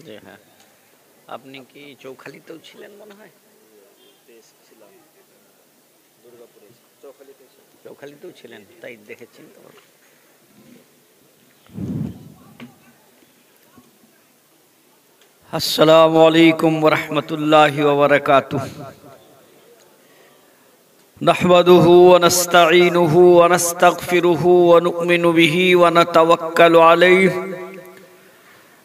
জি হ্যাঁ, আপনি কি চৌখালিতেও ছিলেন মনে হয়? চৌখালিতেও ছিলেন, তাই দেখেছেন তো। আসসালামু আলাইকুম ওয়া রাহমাতুল্লাহি ওয়া বারাকাতুহু। নাহমাদুহু ওয়া নাস্তাঈনুহু ওয়া নাস্তাগফিরুহু ওয়া নু'মিনু বিহি ওয়া নাতাওয়াক্কালু আলাইহি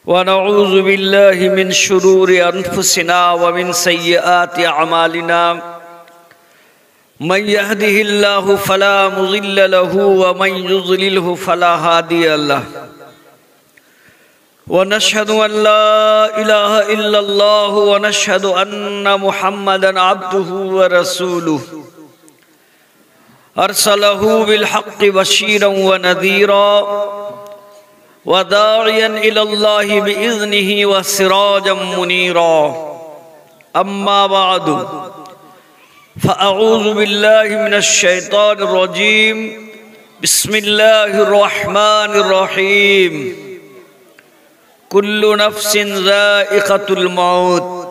ওয়া নাউযু বিল্লাহি মিন শুরুরি আনফুসিনা ওয়া মিন সাইয়্যাতি আমালিনা। মান ইয়াহদিহিল্লাহু ফালা মুযিল্লা লাহু ওয়া মান ইউযলিলহু ফালা হাদিয়া লাহু। ونشهد أن لا إله إلا الله ونشهد أن محمدا عبده ورسوله أرسله بالحق بشيرا ونذيرا وداعيا إلى الله بإذنه وسراجا منيرا. أما بعد فأعوذ بالله من الشيطان الرجيم. بسم الله الرحمن الرحيم. كل نفس ذائقة الموت.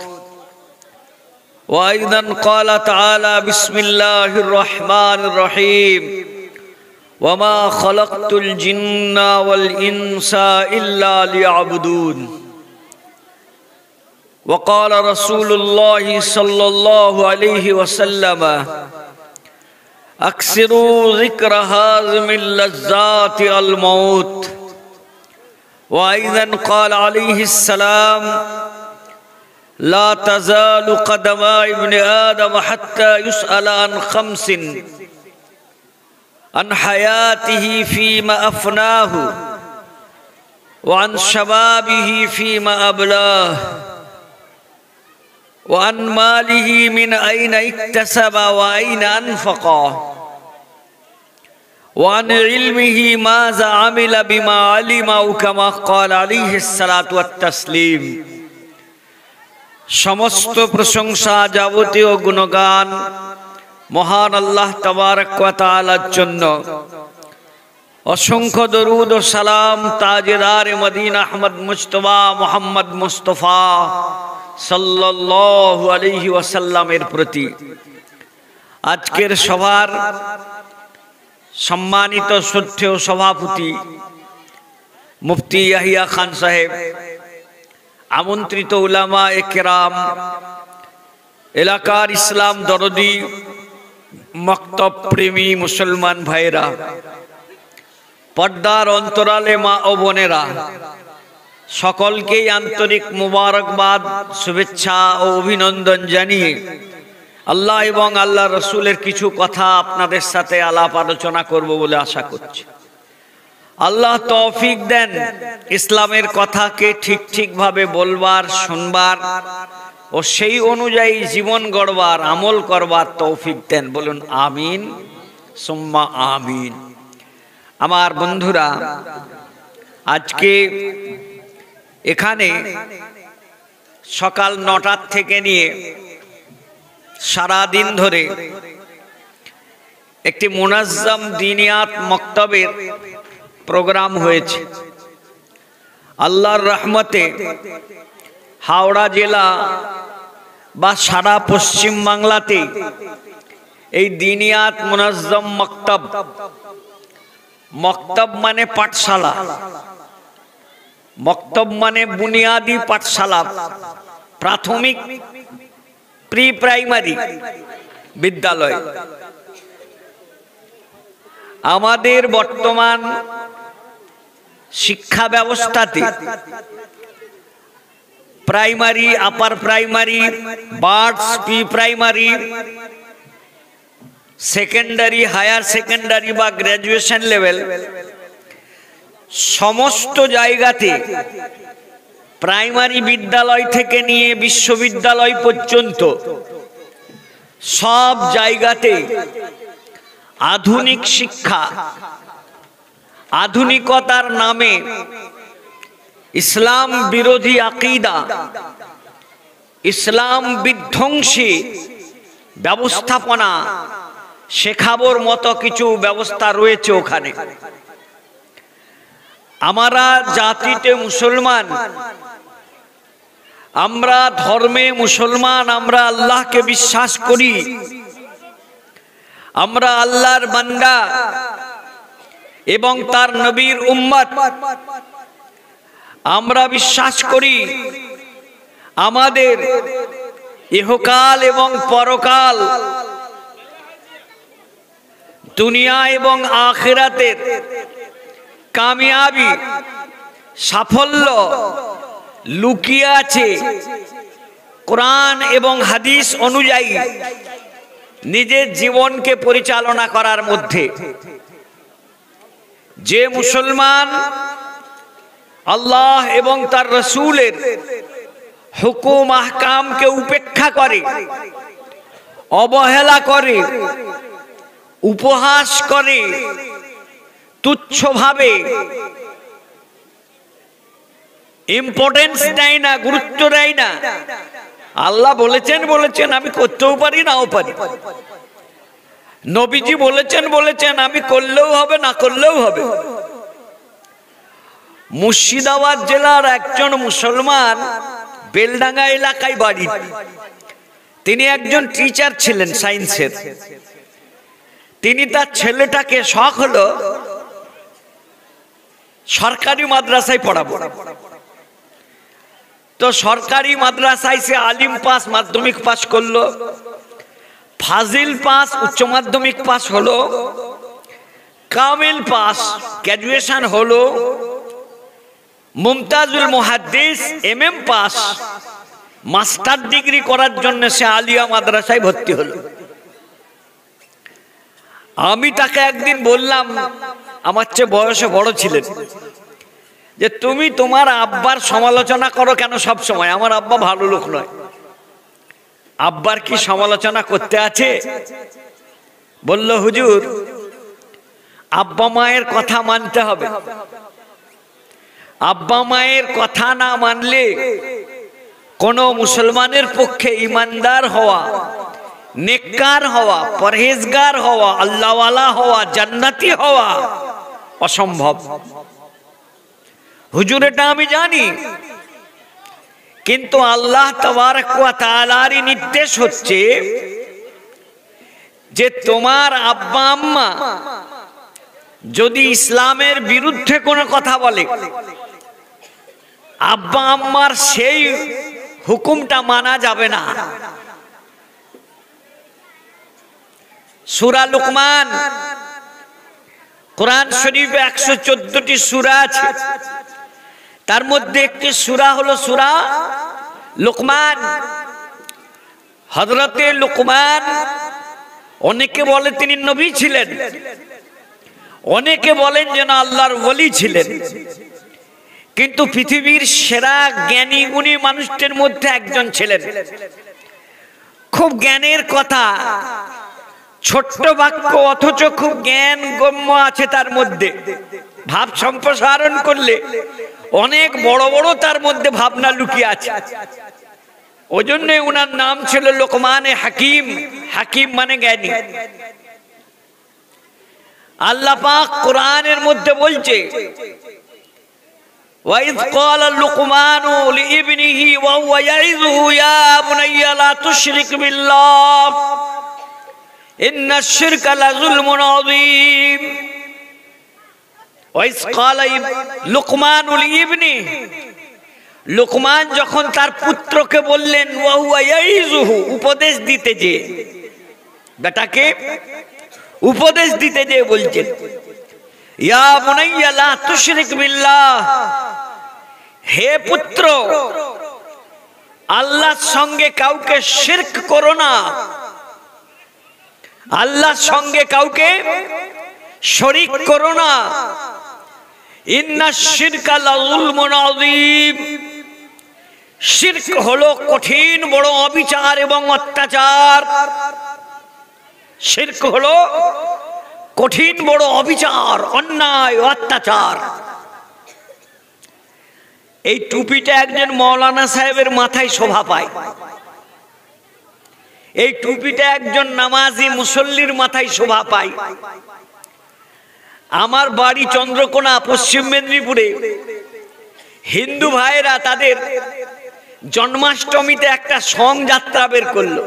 وأيضا قال تعالى بسم الله الرحمن الرحيم وما خلقت الجن والإنس إلا ليعبدون. وقال رسول الله صلى الله عليه وسلم أكثروا ذكر هازم اللذات الموت. وأيضا قال عليه السلام لا تزال قدم ابن آدم حتى يسأل عن خمس: عن حياته فيما أفناه، وعن شبابه فيما أبلاه، وعن ماله من أين اكتسب وأين أنفقه، وعن علمه ماذا عمل بما علم أو كما قال عليه الصلاة والتسليم. সমস্ত প্রশংসা যাবতীয় গুণগান মহান আল্লাহ তাবারক ওয়া তাআলার জন্য। অসংখ্য দরুদ ও সালাম তাজদার মদিনা আহমদ মুজতবা মুহাম্মদ মুস্তাফা সাল্লাল্লাহু আলাইহি ওয়াসাল্লামের প্রতি। আজকের সভার সম্মানিত শ্রদ্ধেয় সভাপতি মুফতি ইয়াহিয়া খান সাহেব, আমন্ত্রিত উলামা একরাম, এলাকার ইসলাম দরদি মক্তব প্রেমী মুসলমান ভাইরা, পর্দার অন্তরালে মা ও বোনেরা, সকলকেই আন্তরিক মুবারকবাদ, শুভেচ্ছা ও অভিনন্দন জানিয়ে আল্লাহ এবং আল্লাহ রসুলের কিছু কথা আপনাদের সাথে আলাপ আলোচনা করব বলে আশা করছি। আল্লাহ তৌফিক দেন ইসলামের কথাকে ঠিকভাবে বলবার, শুনবার ও সেই অনুযায়ী জীবন গড়বার, আমল করবার তৌফিক দেন। বলুন আমিন সুম্মা আমিন। আমার বন্ধুরা, আজকে এখানে সকাল 9টার থেকে নিয়ে সারা দিন ধরে একটি মুনাজ্জাম দিনিয়াত মক্তবের প্রোগ্রাম হয়েছে। আল্লাহর রহমতে হাওড়া জেলা বা সারা পশ্চিম বাংলাতে এই দিনিয়াত মুনাজ্জাম মক্তব, মক্তব মানে পাঠশালা, মক্তব মানে বুনিয়াদি পাঠশালা, প্রাথমিক প্রি প্রাইমারি বিদ্যালয়। আমাদের বর্তমান শিক্ষা ব্যবস্থাতে primary, upper primary, boards, pre primary, secondary, higher secondary বা গ্র্যাজুয়েশন লেভেল, সমস্ত জায়গাতে প্রাইমারি বিদ্যালয় থেকে নিয়ে বিশ্ববিদ্যালয় পর্যন্ত সব জায়গাতে আধুনিক শিক্ষা, আধুনিকতার নামে ইসলাম বিরোধী আকীদা, ইসলাম বিধ্বংসী ব্যবস্থাপনা শেখাবার মতো কিছু ব্যবস্থা রয়েছে ওখানে। আমরা জাতিতে মুসলমান, আমরা ধর্মে মুসলমান, আমরা আল্লাহকে বিশ্বাস করি, আমরা আল্লাহর বান্দা এবং তার নবীর উম্মত। আমরা বিশ্বাস করি আমাদের ইহকাল এবং পরকাল, দুনিয়া এবং আখিরাতের কামিয়াবি, সাফল্য লুকিয়ে আছে কোরআন এবং হাদিস অনুযায়ী নিজের জীবনকে পরিচালনা করার মধ্যে। যে মুসলমান আল্লাহ এবং তার রাসূলের হুকুম আহকামকে উপেক্ষা করে, অবহেলা করে, উপহাস করে, তুচ্ছভাবে ইম্পর্টেন্স দেয় না, গুরুত্ব দেয় না, আল্লাহ বলেছেন আমি করতেও পারি নাও পারি, নবীজি বলেছেন আমি করলেও হবে না করলেও হবে। মুর্শিদাবাদ জেলার একজন মুসলমান, বেলডাঙ্গা এলাকায় বাড়ি, তিনি একজন টিচার ছিলেন সায়েন্সের। তিনি তার ছেলেটাকে শখ হলো সরকারি মাদ্রাসায় পড়াবো। তো সরকারি মাদ্রাসায় সে আলিম পাস, মাধ্যমিক পাস করলো, ফাজিল পাস, উচ্চ মাধ্যমিক পাস হলো, কামিল পাস, গ্র্যাজুয়েশন হলো, মুমতাজুল মুহাদ্দিস এমএম পাস, মাস্টার ডিগ্রি করার জন্য সে আলিয়া মাদ্রাসায় ভর্তি হলো। আমি তাকে একদিন বললাম, আমার চেয়ে বয়সে বড় ছিলেন, যে তুমি তোমার আব্বার সমালোচনা করো কেন সব সময়? আমার আব্বা ভালো লোক নয়, আব্বার কি সমালোচনা করতে আছে? বলল, হুজুর আব্বা মায়ের কথা মানতে হবে, আব্বা মায়ের কথা না মানলে কোন মুসলমানের পক্ষে ইমানদার হওয়া, নেককার হওয়া, পরহেজগার হওয়া, আল্লাহওয়ালা হওয়া, জান্নাতি হওয়া অসম্ভব। হুজুর এটা আমি জানি, কিন্তু আল্লাহ তাবারক ওয়া তাআলার নির্দেশ হচ্ছে যে তোমার আব্বা আম্মা যদি ইসলামের বিরুদ্ধে কোনো কথা বলে, আব্বা আম্মার সেই হুকুমটা মানা যাবে না। সূরা লুকমান, কোরআন শরীফে 114টি সূরা আছে, তার মধ্যে একটি সূরা হলো সূরা লুকমান। হযরতে লুকমান, অনেকে বলে তিনি নবী ছিলেন, অনেকে বলেন যেন আল্লাহর ওলি ছিলেন, কিন্তু পৃথিবীর সেরা জ্ঞানী গুণী মানুষদের মধ্যে একজন ছিলেন। খুব জ্ঞানের কথা, ছোট্ট বাক্য অথচ খুব জ্ঞান গম্য আছে তার মধ্যে। ভাব সম্প্রসারণ করলে অনেক বড় বড় তার মধ্যে ভাবনা লুকিয়ে আছে। ওই জন্য ওনার নাম ছিল লোকমানে হাকিম। হাকিম মানে জ্ঞানী। আল্লাহ পাক কোরআনের মধ্যে বলছে, وَإِذْ قَالَ لُقْمَانُ لِابْنِهِ وَهُوَ يَعِظُهُ يَا بُنَيَّ لَا تُشْرِكْ بِاللَّهِ إِنَّ الشِّرْكَ لَظُلْمٌ عَظِيمٌ وَإِذْ قَالَ لُقْمَانُ لِابْنِهِ, লুকমান যখন তার পুত্রকে বললেন, وَهُوَ يَعِظُهُ, উপদেশ দিতে যে, বেটাকে উপদেশ দিতে যে বলছেন, ইয়া বুনাইয়া লা তুশরিক বিল্লাহ, হে পুত্র আল্লাহর সঙ্গে কাউকে শিরক করো না, আল্লাহর সঙ্গে কাউকে শরীক করো না। ইন্নাশ শিরকা লাযুলমুন আযীম, শিরক হলো কঠিন বড় অবিচার এবং অত্যাচার। শিরক হলো কঠিন বড় অবিচার, অন্যায়, অত্যাচার। এই টুপিটা একজন মৌলানা সাহেবের মাথায় শোভা পায়, এই টুপিটা একজন নামাজি মুসল্লির মাথায় শোভা পায়। আমার বাড়ি চন্দ্রকোনা, পশ্চিম মেদিনীপুরে। হিন্দু ভাইয়েরা তাদের জন্মাষ্টমীতে একটা সং যাত্রা বের করলো।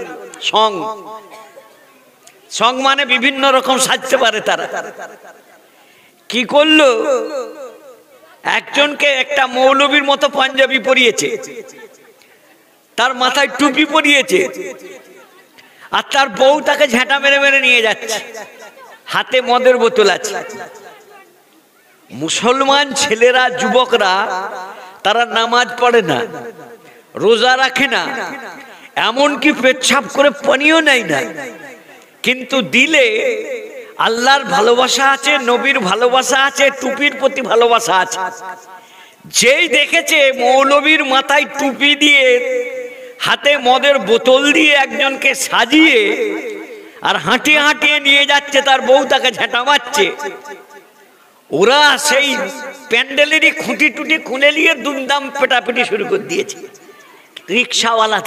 সং সং মানে বিভিন্ন রকম সাজতে পারে তারা। কি করলো, একজনকে একটা মৌলবীর মতো পাঞ্জাবি পরিয়েছে, তার মাথায় টুপি পরিয়েছে, আর তার বউ তাকে ঝেঁটা মেরে মেরে নিয়ে যাচ্ছে, হাতে মদের বোতল আছে। মুসলমান ছেলেরা, যুবকরা, তারা নামাজ পড়ে না, রোজা রাখে না, এমনকি পেচ্ছাপ করে পানিও নেয় না, কিন্তু দিলে আল্লাহর ভালোবাসা আছে, নবীর ভালোবাসা আছে, টুপির প্রতি ভালোবাসা আছে। যেই দেখেছে মৌলবীর মাথায় টুপি দিয়ে, হাতে মদের বোতল দিয়ে একজনকে সাজিয়ে আর হাঁটিয়ে হাঁটিয়ে নিয়ে যাচ্ছে, তার বউ তাকে ঝেঁটা মারছে, ওরা সেই প্যান্ডেলেরই খুঁটি টুটি খুলে নিয়ে দুমদাম পেটাপিটি শুরু করে দিয়েছে। রিক্সাওয়ালা,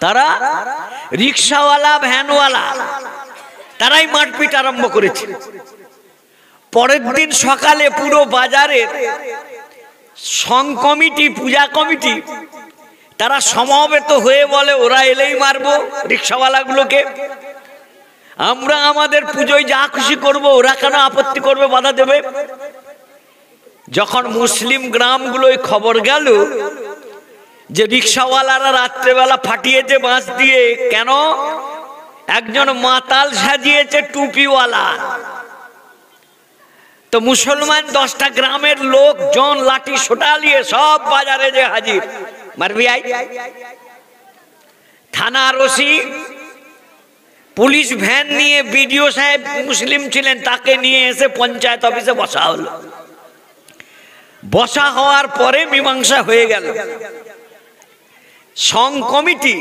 তারা রিক্সাওয়ালা, ভ্যানওয়ালা, তারাই মারপিট আরম্ভ করেছে। পরের দিন সকালে পুরো বাজারের সং কমিটি, পূজা কমিটি, তারা সমবেত হয়ে বলে, ওরা এলেই মারবো রিক্সাওয়ালাগুলোকে, আমরা আমাদের পুজোয় যা খুশি করব, ওরা কেন আপত্তি করবে, বাধা দেবে? যখন মুসলিম গ্রামগুলোয় খবর গেল যে রিক্সাওয়ালারা রাত্রেবেলা ফাটিয়েছে বাঁশ দিয়ে, কেন? একজন মাতাল সাজিয়েছে টুপিওয়ালা। তো মুসলমান 10টা গ্রামের লোকজন লাঠি সোটা নিয়ে সব বাজারে যে হাজির। মারবি আই, থানার ওসি, পুলিশ ভ্যান নিয়ে, বিডিও সাহেব মুসলিম ছিলেন, তাকে নিয়ে এসে পঞ্চায়েত অফিসে বসা হলো। বসা হওয়ার পরে মীমাংসা হয়ে গেল। সং কমিটি,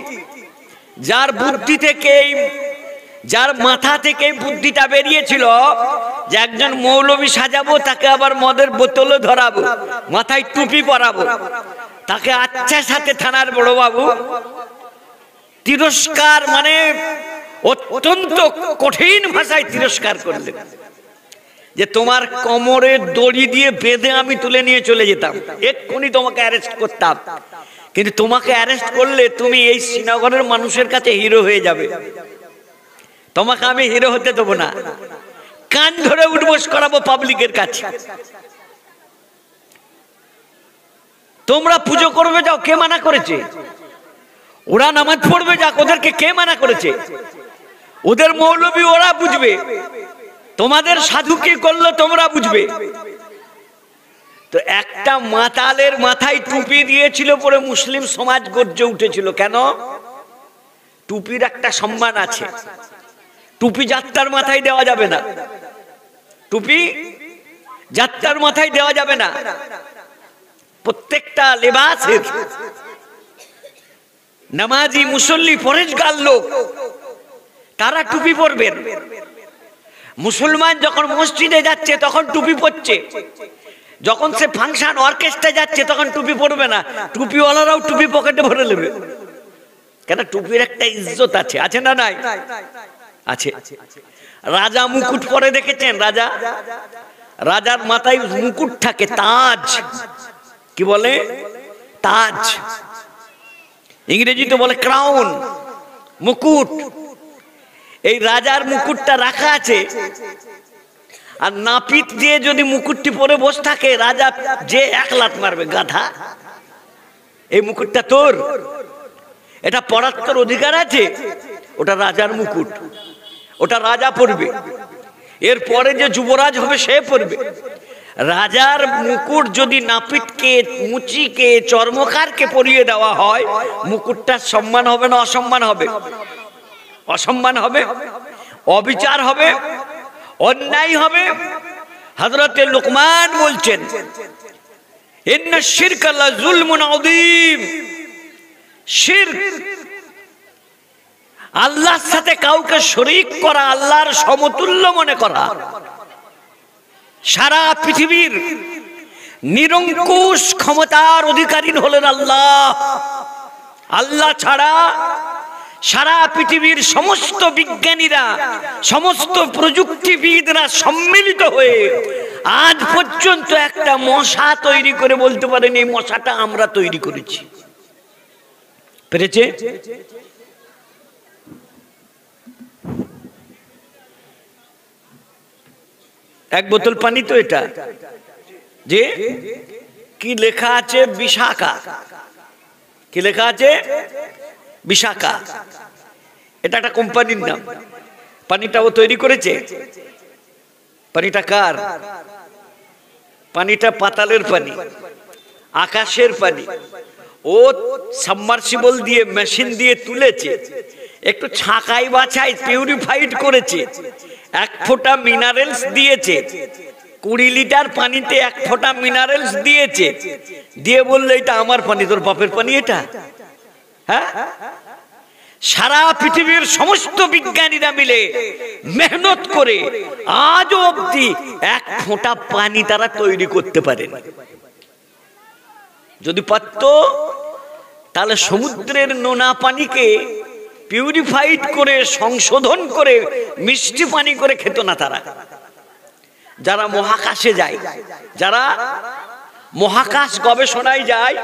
যার বুদ্ধি থেকে, যার মাথা থেকে বুদ্ধিটা বেরিয়েছিল যে একজন মৌলবী সাজাবো, তাকে আবার মদের বোতলে ধরাবো, মাথায় টুপি পরাবো, তাকে আচ্ছা সাথে থানার বড়বাবু তিরস্কার, মানে অত্যন্ত কঠিন ভাষায় তিরস্কার করলেন, যে তোমার কোমরের দড়ি দিয়ে বেঁধে আমি তুলে নিয়ে চলে যেতাম, এক্ষুনি তোমাকে অ্যারেস্ট করতাম, কিন্তু তোমাকে অ্যারেস্ট করলে তুমি এই শ্রীনগরের মানুষের কাছে হিরো হয়ে যাবে, তোমাকে আমি হিরো হতে দেবো না, কান ধরে উঠবোস করাবো পাবলিকের কাছে। তোমরা পুজো করবে যাও, কে মানা করেছে? ওরা নামাজ পড়বে যাক, ওদেরকে কে মানা করেছে? ওদের মৌলবী ওরা বুঝবে, তোমাদের সাধু কি করলো তোমরা বুঝবে। তো একটা মাতালের মাথায় টুপি দিয়েছিল পরে মুসলিম সমাজ গর্জে উঠেছিল। কেন? টুপির একটা সম্মান আছে, টুপি যাত্রার মাথায় দেওয়া যাবে না, টুপি যাত্রার মাথায় দেওয়া যাবে না। প্রত্যেকটা লেবাসের, নামাজি, মুসল্লি, পরেশগার লোক, তারা টুপি পরবেন। মুসলমান যখন মসজিদে যাচ্ছে তখন টুপি পরছে, যখন সে ফাংশন অর্কেস্ট্রা যাচ্ছে তখন টুপি পরবে না, টুপিওয়ালারাও টুপি পকেটে ভরে নেবে। কেন? টুপির একটা ইজ্জত আছে, আছে না নাই? আছে। রাজা মুকুট পরে দেখেছেন? রাজা, রাজার মাথায় মুকুট থাকে, তাজ, কি বলে? তাজ, ইংরেজিতে বলে ক্রাউন, মুকুট। এই রাজার মুকুটটা রাখা আছে, আর নাপিত দিয়ে যদি মুকুটটি পরে বসে থাকে, রাজা যে 1 লাত মারবে, গাধা, এই মুকুটটা তোর, এটা পরার তোর অধিকার আছে? ওটা রাজার মুকুট, ওটা রাজা পরবে, এরপরে যে যুবরাজ হবে সে পরবে। রাজার মুকুট যদি নাপিতকে, মুচিকে, চর্মকারকে পরিয়ে দেওয়া হয়, মুকুটটার সম্মান হবে না অসম্মান হবে? অসম্মান হবে, অবিচার হবে, অন্যায় হবে। হযরতে লুকমান বলছেন, ইন্না শিরকা লাযুলমুন আযীম, শিরক, আল্লাহর সাথে কাউকে শরীক করা, আল্লাহর সমতুল্য মনে করা। সারা পৃথিবীর নিরঙ্কুশ ক্ষমতার অধিকারী হলেন আল্লাহ। আল্লাহ ছাড়া সারা পৃথিবীর সমস্ত বিজ্ঞানীরা, সমস্ত প্রযুক্তিবিদরা সম্মিলিত হয়ে আজ পর্যন্ত একটা মশা তৈরি করে বলতে পারেন এই মশাটা আমরা তৈরি করেছি। পেরেছে? এক বোতল পানি তো এটা, যে কি লেখা আছে? বিশাখা। কি লেখা আছে? বিশাখা। এটা একটা কোম্পানির নাম। পানিটা ও তৈরি করেছে। পানিটা কার? পানিটা পাতালের পানি, আকাশের পানি। ও সাবমার্সিবল দিয়ে, মেশিন দিয়ে তুলেছে, একটু ছাঁকাই বাছাই পিউরিফাইড করেছে, এক ফোঁটা মিনারেলস দিয়েছে, 20 লিটার পানিতে এক ফোঁটা মিনারেলস দিয়েছে, দিয়ে বললো এটা আমার পানি, তোর বাপের পানি এটা? হ্যাঁ, সারা পৃথিবীর সমস্ত বিজ্ঞানীরা মিলে মেহনত করে আজও অবধি এক ফোঁটা পানি তারা তৈরি করতে পারে না। যদি পারত তাহলে সমুদ্রের নোনা পানিকে পিউরিফাইড করে, সংশোধন করে মিষ্টি পানি করে খেত না তারা। যারা মহাকাশে যায়, যারা মহাকাশ গবেষণায় যায়,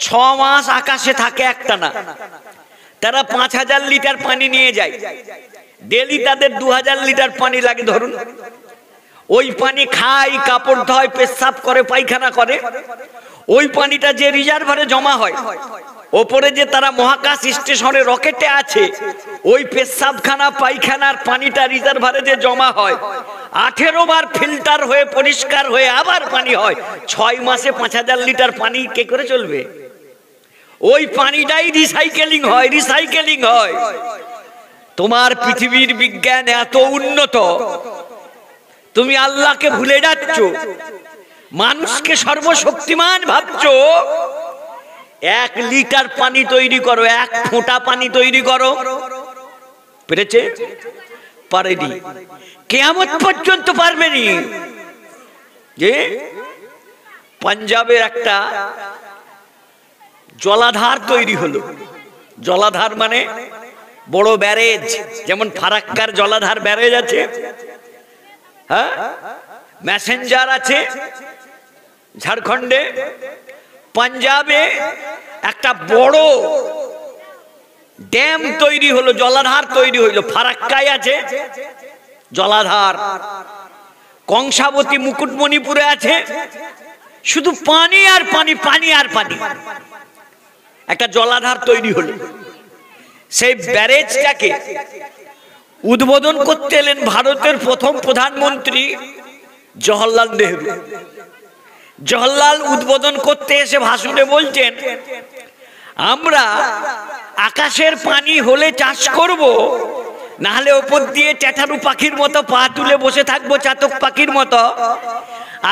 6 মাস আকাশে থাকে একটানা, তারা 5000 লিটার পানি নিয়ে যায়। ডেলি তাদের 2000 লিটার পানি লাগে ধরুন। ওই পানি খায়, কাপড় ধয়, পেশাব করে, পায়খানা করে। ওই পানিটা যে রিজার্ভারে জমা হয়, ওপরে যে তারা মহাকাশ স্টেশনে রকেটে আছে, ওই পেশাবখানা পায়খানার পানিটা রিজার্ভারে যে জমা হয়, 18 বার ফিল্টার হয়ে পরিষ্কার হয়ে আবার পানি হয়। 6 মাসে 5000 লিটার পানি কে করে চলবে? ওই পানিটাই রিসাইকেলিং হয়, রিসাইকেলিং হয়। তোমার পৃথিবীর বিজ্ঞান এত উন্নত, তুমি আল্লাহকে ভুলে যাচ্ছ, মানুষকে সর্বশক্তিমান ভাবছো। 1 লিটার পানি তৈরি করো, 1 ফোঁটা পানি তৈরি করো, পেরেছে? পারেনি। কিয়ামত পর্যন্ত পারবেনি। যে পাঞ্জাবের একটা জলাধার তৈরি হলো। জলাধার মানে বড় ব্যারেজ, যেমন ফারাক্কার জলাধার ব্যারেজ আছে, হ্যাঁ, ম্যাসেঞ্জার আছে ঝাড়খণ্ডে। পাঞ্জাবে একটা বড় ড্যাম তৈরি হলো, জলাধার তৈরি হইল। ফারাক্কায় আছে জলাধার, কংসাবতী মুকুটমণিপুরে আছে, শুধু পানি আর পানি, পানি আর পানি। একটা জলাধার তৈরি হলো। সেই ব্যারেজটাকে উদ্বোধন করতে এলেন ভারতের প্রথম প্রধানমন্ত্রী জওহরলাল নেহরু। জওহরলাল উদ্বোধন করতে এসে ভাষণে বলছেন, আমরা আকাশের পানি হলে চাষ করব, না হলে ওপর দিয়ে চ্যাটারু পাখির মতো পা তুলে বসে থাকবো, চাতক পাখির মতো।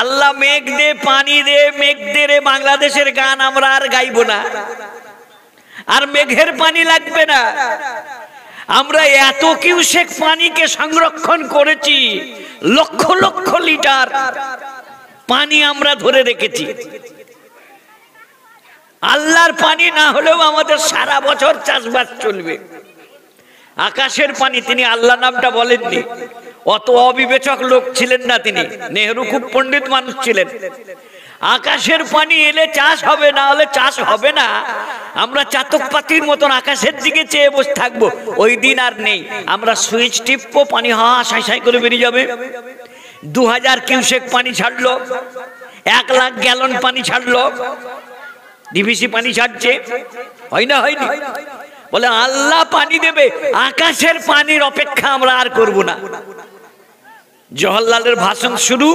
আল্লাহ মেঘ দে, পানি দে, মেঘ দে রে, বাংলাদেশের গান আমরা আর গাইব না, আর মেঘের পানি লাগবে না। আমরা এত কিউসেক পানিকে সংরক্ষণ করেছি, লক্ষ লক্ষ লিটার পানি আমরা ধরে রেখেছি। আল্লাহর পানি না হলেও আমাদের সারা বছর চাষবাস চলবে। আকাশের পানি, তিনি আল্লাহ নামটা বলেননি, অত অবিবেচক লোক ছিলেন না তিনি। নেহরু খুব পণ্ডিত মানুষ ছিলেন। আকাশের পানি এলে চাষ হবে, না হলে চাষ হবে না। আমরা চাতক পাখির মতন আকাশের দিকে চেয়ে বসে থাকবো, ওই দিন আর নেই। আমরা সুইচ টিপবো, পানি হা সাই সাই করে বেরিয়ে যাবে। 2000 কিউসেক পানি ছাড়লো, 1 লাখ গ্যালন পানি ছাড়লো, ডিভিসি পানি ছাড়ছে, হয় না? হয়নি? বলে আল্লাহ পানি দেবে, আকাশের পানির অপেক্ষা আমরা আর করব না। জওহরলালের ভাষণ শুরু,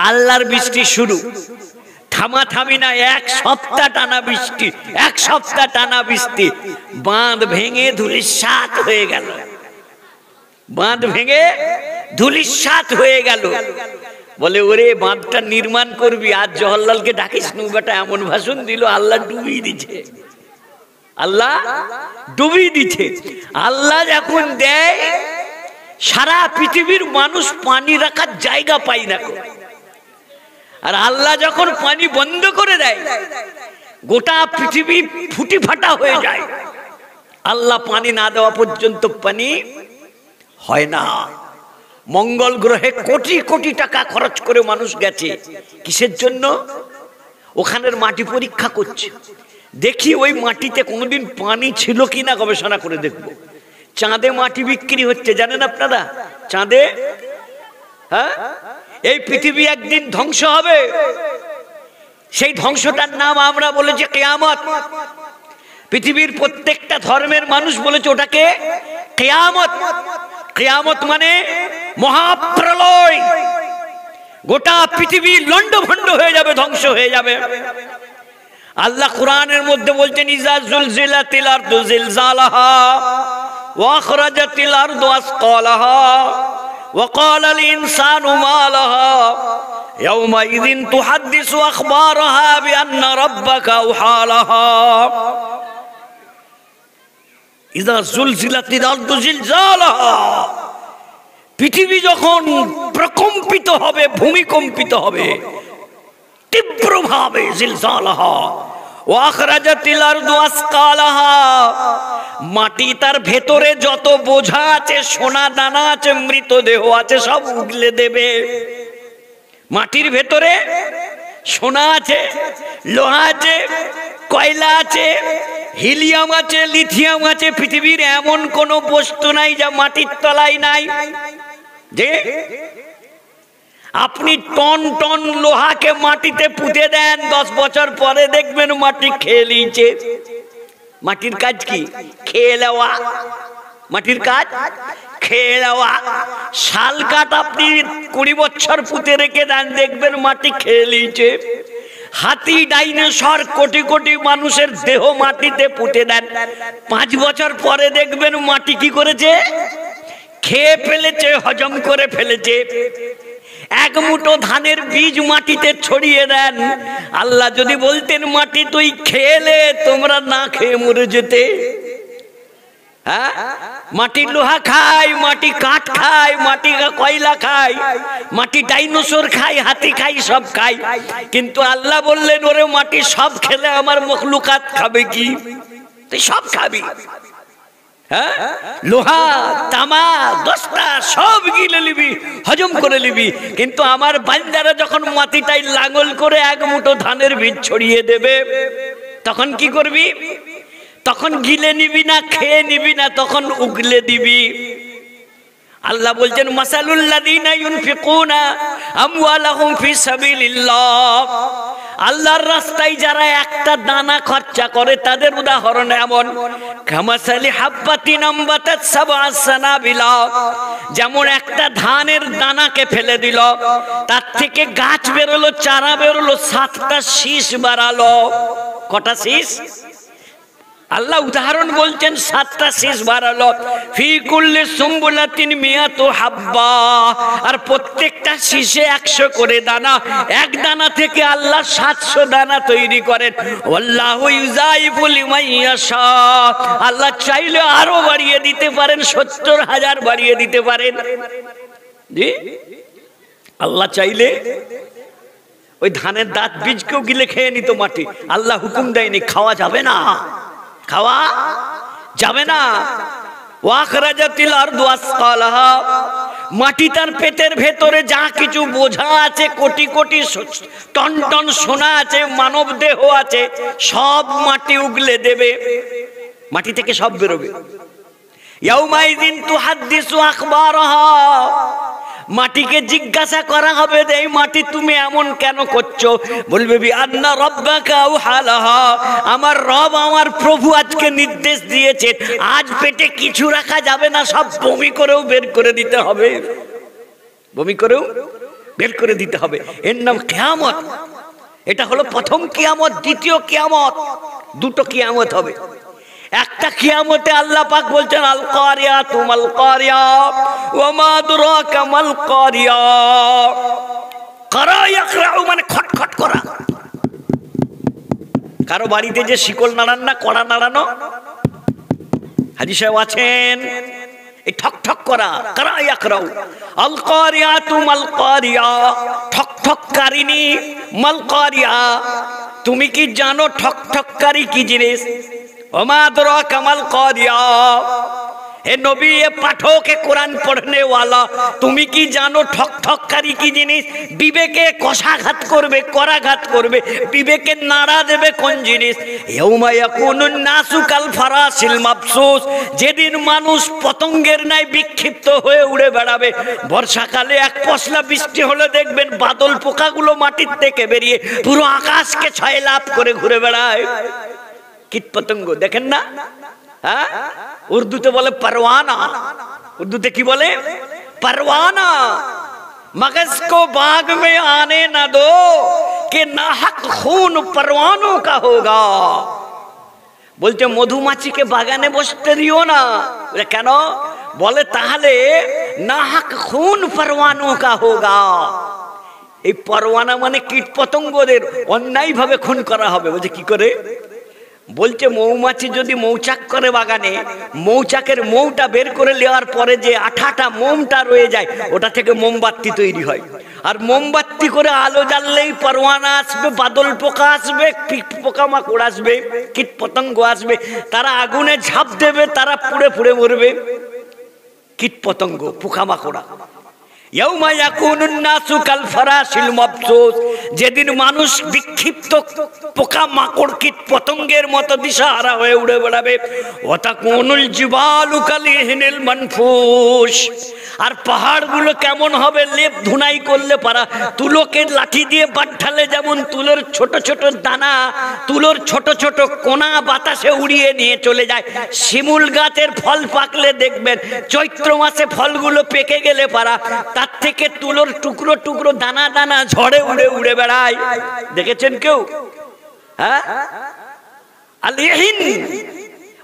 আল্লাহর বৃষ্টি শুরু, থামাথামি না। 1 সপ্তাহ টানা বৃষ্টি, 1 সপ্তাহ টানা বৃষ্টি। বাঁধ ভেঙে ধূলিসাৎ হয়ে গেল, বাঁধ ভেঙে ধূলিসাৎ হয়ে গেল। বলে ওরে বাঁধটা নির্মাণ করবি, আজ জওহরলালকে ডাকিস নু বেটা। এমন ভাষণ দিল, আল্লাহ ডুবিয়ে দিচ্ছে, আল্লাহ ডুবিয়ে দিচ্ছে। আল্লাহ যখন দেয়, সারা পৃথিবীর মানুষ পানি রাখার জায়গা পায় না। আর আল্লাহ যখন পানি বন্ধ করে দেয়, গোটা পৃথিবী ফুটি ফাটা হয়ে যায়। আল্লাহ পানি না দেওয়া পর্যন্ত পানি হয় না। মঙ্গল গ্রহে কোটি কোটি টাকা খরচ করে মানুষ গেছে, কিসের জন্য? ওখানের মাটি পরীক্ষা করছে, দেখি ওই মাটিতে কোনোদিন পানি ছিল কিনা গবেষণা করে দেখব। চাঁদে মাটি বিক্রি হচ্ছে জানেন আপনারা? চাঁদে, হ্যাঁ, এই পৃথিবী একদিন ধ্বংস হবে, সেই ধ্বংসটার নাম আমরা বলেছি কিয়ামত। পৃথিবীর প্রত্যেকটা ধর্মের মানুষ বলেছে ওটাকে কিয়ামত। কিয়ামত মানে মহাপ্রলয়, গোটা পৃথিবী লন্ডভন্ড হয়ে যাবে, ধ্বংস হয়ে যাবে। আল্লাহ কোরআনের মধ্যে বলছেন ইজা জুলজিলাতিল আরদু জিলজালাহা ওয়া আখরাজাতিল আরদু আসকালাহা ওয়া ক্বালাল ইনসানু মা লাহা ইয়াওমাইযিন তুহাদ্দিসু আখবারাহা বিআন্না রাব্বাকা আওহা লাহা। ইজা জুলজিলাতিল আরদু জিলজালাহা, পৃথিবী যখন প্রকম্পিত হবে, ভূমিকম্পিত হবে তীব্রভাবে, জিলজালাহা ওয়া আখরাজাতিল আরদু আসকালাহা, মাটি তার ভেতরে যত বোঝা আছে, সোনা দানা আছে, মৃতদেহ আছে, সব উগলে দেবে। মাটির ভেতরে সোনা আছে, লোহা আছে, কয়লা আছে, হিলিয়াম আছে, লিথিয়াম আছে। পৃথিবীর এমন কোন বস্তু নাই যা মাটির তলায় নাই। যে আপনি টন টন লোহাকে মাটিতে পুঁতে দেন, 10 বছর পরে দেখবেন মাটি খেয়ে নিয়েছে। মাটির কাজ কি? খেয়ে নেওয়া। মাটির কাজ খেয়ে নেওয়া। শাল কাঠ আপনি 20 বছর পুঁতে রেখে দেন, দেখবেন মাটি খেয়ে নিয়েছে। হাতি, ডাইনোসর, কোটি কোটি মানুষের দেহ মাটিতে পুঁতে দেন, 5 বছর পরে দেখবেন মাটি কি করেছে? খেয়ে ফেলেছে, হজম করে ফেলেছে। এক মুঠো ধানের বীজ মাটিতে ছড়িয়ে দেন, আল্লাহ যদি বলতেন মাটি তুই খেলে, তোমরা না খেয়ে মরে যেতে। হ্যাঁ, মাটি লোহা খায়, মাটি কাঠ খায়, মাটি কয়লা খায়, মাটি ডাইনোসর খায়, হাতি খায়, সব খায়। কিন্তু আল্লাহ বললেন ওরে মাটি সব খেলে আমার মখলুকাত খাবে কি? তুই সব খাবি। হ্যাঁ, লোহা, তামা, দস্তা সব গিলে নিবি, হজম করে নিবি। কিন্তু আমার বান্দারা যখন মাটিটাই লাঙল করে এক মুঠো ধানের বীজ ছড়িয়ে দেবে, তখন কি করবি? তখন গিলে নিবি না, খেয়ে নিবি না, তখন উগলে দিবি। আল্লাহ বলছেন মাসালুল লাযিনা ইউনফিকুনা আমওয়ালাহুম ফি সাবিলিল্লাহ, আল্লাহর রাস্তায় যারা একটা দানা খরচা করে তাদের উদাহরণ এমন, কামাসালি হাব্বাতিন আমবাতাত সাবআ সানাবিলা, যেমন একটা ধানের দানাকে ফেলে দিল, তার থেকে গাছ বেরোলো, চারা বেরোলো, 7টা শীষ বাড়ালো। কটা শীষ? আল্লাহ উদাহরণ বলছেন 7টা শীষ বাড়ালো। ফি কুল্লি সুম্বুলাতিন মিয়াতু হাব্বা, আর প্রত্যেকটা শীষে 100 করে দানা। এক দানা থেকে আল্লাহ 700 দানা তৈরি করেন। আল্লাহু ইউযাইফু লিমান ইয়াশা, আল্লাহ চাইলে আরো বাড়িয়ে দিতে পারেন, 70,000 বাড়িয়ে দিতে পারেন। জি, আল্লাহ চাইলে ওই ধানের দাঁত বীজকেও গিলে খেয়ে নিত মাটি। আল্লাহ হুকুম দেয়নি, খাওয়া যাবে না, খাওয়া যাবে না। ওয়াখরাজাতিল আরদু আসকালাহা, মাটি তার পেটের ভেতরে যা কিছু বোঝা আছে, কোটি কোটি টন টন সোনা আছে, মানব দেহ আছে, সব মাটি উগলে দেবে। মাটি থেকে সব বেরোবে। ইয়াউমাইযিন তুহাদ্দিসু আখবারাহা, মাটিকে জিজ্ঞাসা করা হবে, এই মাটি তুমি এমন কেন করছো? বলবে বিআন্না রাব্বাকা আওহা লাহা, আমার রব, আমার প্রভু আজকে নির্দেশ দিয়েছেন, আজ পেটে কিছু রাখা যাবে না, সব বমি করেও বের করে দিতে হবে। বমি করেও বের করে দিতে হবে। এর নাম কিয়ামত। এটা হলো প্রথম কিয়ামত। দ্বিতীয় কিয়ামত, দুটো কিয়ামত হবে। একটা কিয়ামতে আল্লাহ পাক বলছেন আল কারিয়া তুমাল কারিয়া ওয়া মা আদরাকা মাল কারিয়া। কারা ইয়াকরাউ মানে খটখট করা। কারো বাড়িতে যে শিকল নাড়ান না, কড়া নাড়ানো, হাজী সাহেব আছেন, এই ঠক ঠক করা। কারা ইয়াকরাউ, আল কারিয়া তুমাল কারিয়া, ঠক ঠককারিনী, মাল কারিয়া, তুমি কি জানো ঠক ঠককারী কি জিনিস? ওমা আদরাকা মাল কারিয়া, हे नबी ये पाठक के कुरान पढ़ने वाला তুমি কি জানো ঠকঠককারী কি জিনিস বিবেকে কষাঘাত করবে করাঘাত করবে বিবেকে নাড়া দেবে কোন জিনিস ইয়াউমা ইয়াকুনুন নাসু কাল ফারাসিল মাবসুস যেদিন মানুষ পতঙ্গের ন্যায় বিক্ষিপ্ত হয়ে উড়ে বেড়াবে বর্ষাকালে এক পশলা বৃষ্টি হলে দেখবেন বাদল পোকাগুলো মাটির থেকে বেরিয়ে পুরো আকাশকে ছয় লাভ করে ঘুরে বেড়ায় কীট পতঙ্গ দেখেন না हाँ उर्दूते बोले परवाना उर्दूते की बोले परवाना मगज को बाग में आने न दो कि नाहक खून परवानों का होगा बोलते मधुमाछी के बागाने बसते दियो ना क्या बोले ताहले नाहक खून परवानों का होगा এই परवाना माने कीट पतंगদের অন্যায় ভাবে খুন করা হবে বলছে কি করে বলছে মৌমাছি যদি মৌচাক করে বাগানে মৌচাকের মৌটা বের করে নেওয়ার পরে যে আঠাটা মোমটা রয়ে যায় ওটা থেকে মোমবাতি তৈরি হয় আর মোমবাতি করে আলো জ্বাললেই পরওয়ানা আসবে বাদল পোকা আসবে পোকামাকড় আসবে কীট পতঙ্গ আসবে তারা আগুনে ঝাঁপ দেবে তারা পুড়ে পুড়ে মরবে কীট পতঙ্গ পোকামাকড়া ইয়াউমা ইয়াকুনুন নাসু কাল ফারাসিল মাবসুস যেদিন মানুষ বিক্ষিপ্ত পোকামাকড় কীট পতঙ্গের মতো দিশাহারা হয়ে উড়ে বেড়াবে ওয়াতাকুনুল জিবালু কালিহিনিল মানফুস আর পাহাড়গুলো কেমন হবে লেপ ধুনাই করলে পারা তুলোকে লাঠি দিয়ে বাঁধালে যেমন তুলোর ছোট ছোট দানা তুলোর ছোট ছোট কোনা বাতাসে উড়িয়ে নিয়ে চলে যায় শিমুল গাছের ফল পাকলে দেখবেন চৈত্র মাসে ফলগুলো পেকে গেলে পারা তার থেকে তুলোর টুকরো টুকরো দানা দানা ঝড়ে উড়ে উড়ে বেড়ায় দেখেছেন কেউ হ্যাঁ আলিহিন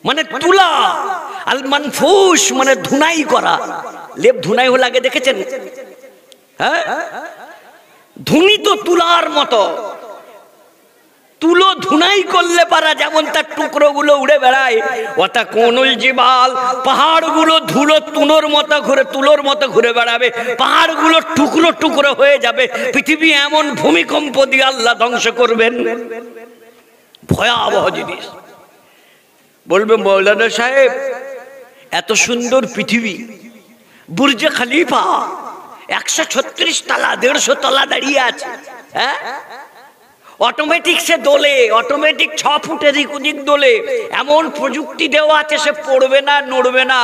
মানে তুলা আল মানফুস মানে ধুনাই করা লেপ ধুনাই হলে আগে দেখেছেন হ্যাঁ ধুনি তো তুলার মতো তুলো ধুনাই করলে পারা যেমন তার টুকরো গুলো উড়ে বেড়ায় ওটা কোনুল জিবাল পাহাড়গুলো ধুলো তুলোর মতো ঘুরে তুলোর মতো ঘুরে বেড়াবে পাহাড়গুলো টুকরো টুকরো হয়ে যাবে পৃথিবী এমন ভূমিকম্প দিয়ে আল্লাহ ধ্বংস করবেন ভয়াবহ জিনিস বলবে মৌলানা সাহেব এত সুন্দর পৃথিবী বুর্জে খলিফা 136 তলা 150 তলা দাঁড়িয়ে আছে হ্যাঁ অটোমেটিক সে দোলে অটোমেটিক 6 ফুট এদিক ওদিক দোলে এমন প্রযুক্তি দেওয়া আছে সে পড়বে না নড়বে না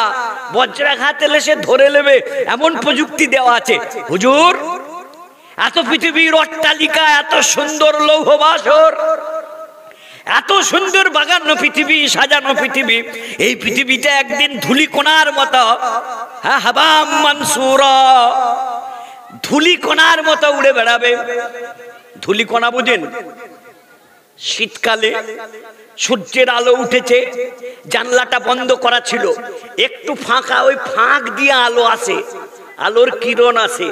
বজ্রাঘাত এলে সে ধরে নেবে এমন প্রযুক্তি দেওয়া আছে হুজুর এত পৃথিবীর অট্টালিকা এত সুন্দর লৌহ বাসর এত সুন্দর বাগানো পৃথিবী সাজানো পৃথিবী এই পৃথিবীটা একদিন ধুলিকণার মতো হ্যাঁ হাবাম মানসুরা ধুলিকণার মতো উড়ে বেড়াবে ধুলিকণা বুঝেন শীতকালে সূর্যের আলো উঠেছে জানলাটা বন্ধ করা ছিল একটু ফাঁকা ওই ফাঁক দিয়ে আলো আসে আলোর কিরণ আসে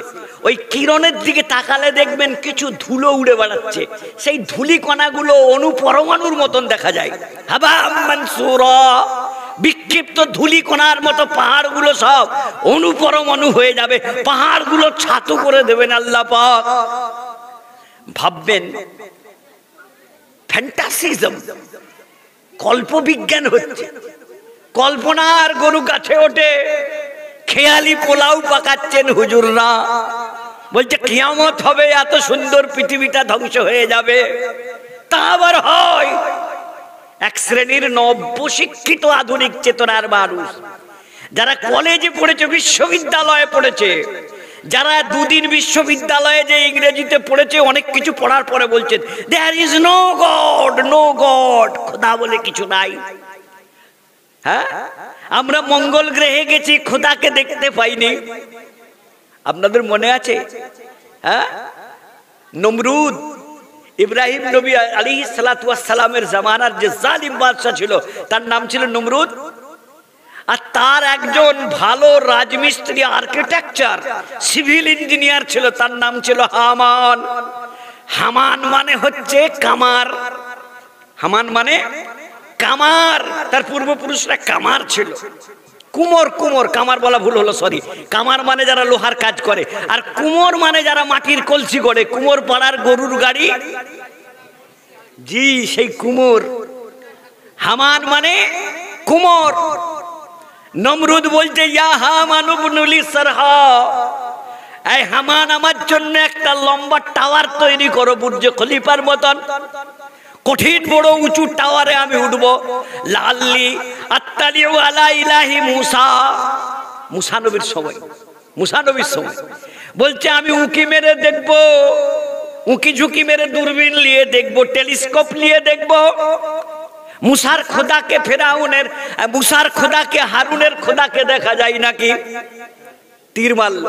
ওই কিরণের দিকে তাকালে দেখবেন কিছু ধুলো উড়ে বেড়াচ্ছে সেই ধুলিকণাগুলো অনুপরমাণুর মতন দেখা যায় হাবাম মানসুরা বিক্ষিপ্ত ধুলিকণার মতো পাহাড়গুলো সব অনুপরমাণু হয়ে যাবে পাহাড়গুলো ছাতু করে দেবেন আল্লাহ পাক ভাববেন ফ্যান্টাসিজম কল্পবিজ্ঞান হচ্ছে কল্পনার গরু গাছে ওঠে খেয়ালি পোলাও পাকাচ্ছেন হুজুররা বলছে কিয়ামত হবে এত সুন্দর পৃথিবীটা ধ্বংস হয়ে যাবে তা আবার হয় এক শ্রেণীর নব্য শিক্ষিত আধুনিক চেতনার মানুষ যারা কলেজে পড়েছে বিশ্ববিদ্যালয়ে পড়েছে যারা দুদিন বিশ্ববিদ্যালয়ে যে ইংরেজিতে পড়েছে অনেক কিছু পড়ার পরে বলছেন দেয়ার ইজ নো গড খোদা বলে কিছু নাই হ্যাঁ আমরা মঙ্গল গ্রহে গেছি খোদাকে দেখতে পাইনি আপনাদের মনে আছে হ্যাঁ নমরুদ ইব্রাহিম নবী আলাইহিস সালাতু ওয়াস সালামের জামানার যে জালিম বাদশা ছিল তার নাম ছিল নমরুদ আর তার একজন ভালো রাজমিস্ত্রি আর্কিটেকচার সিভিল ইঞ্জিনিয়ার ছিল তার নাম ছিল হামান হামান মানে হচ্ছে কামার হামান মানে কামার তার পূর্বপুরুষরা কামার ছিল কুমোর কুমোর কামার বলা ভুল হলো সরি কামার মানে যারা লোহার কাজ করে আর কুমোর মানে যারা মাটির কলসি গড়ে কুমোর পাড়ার গরুর গাড়ি জি সেই কুমোর হামান মানে কুমোর নমরুদ বলছে ইয়া হামান ইবনুলি সারহা, এই হামান আমার জন্য একটা লম্বা টাওয়ার তৈরি করো বুর্জে খলিফার মতন, কঠিন বড় উঁচু টাওয়ারে আমি উঠবো। লাল্লি আত্তালিউ আলা ইলাহি মুসা, মুসা নবীর সময়, মুসা নবীর সময় বলছে আমি উঁকি মেরে দেখবো, উঁকি ঝুঁকি মেরে দূরবীন নিয়ে দেখবো, টেলিস্কোপ নিয়ে দেখবো মুসার খোদাকে, ফেরাউনের মুসার খোদাকে, হারুনের খোদাকে দেখা যায় নাকি। তীর মারল,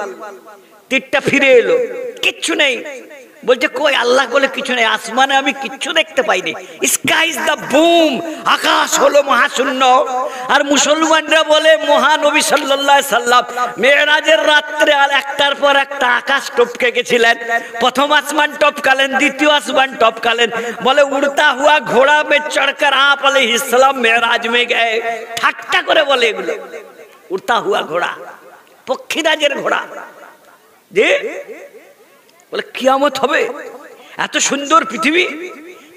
তীরটা ফিরে এলো, কিচ্ছু নেই। বলছে কই আল্লাহ বলে কিছু নেই, আসমানে আমি কিচ্ছু দেখতে পাইনি। স্কাই ইজ দ্য বুম, আকাশ হলো মহাশূন্য। আর মুসলমানরা বলে মহানবী সাল্লাল্লাহু আলাইহি সাল্লাম মেরাজের রাত্রে আর একটার পর একটা আকাশ টপকে গেছিলেন। প্রথম আসমান টপকালেন, দ্বিতীয় আসমান টপকালেন। বলে উড়তা হুয়া ঘোড়া মে চড়কর আপ আলাইহিস সালাম মেরাজ মে গয়ে। ঠাট্টা করে বলে এগুলো, উড়তা হুয়া ঘোড়া, পক্ষীরাজের ঘোড়া। যে বলে কিয়ামত হবে, এত সুন্দর পৃথিবী,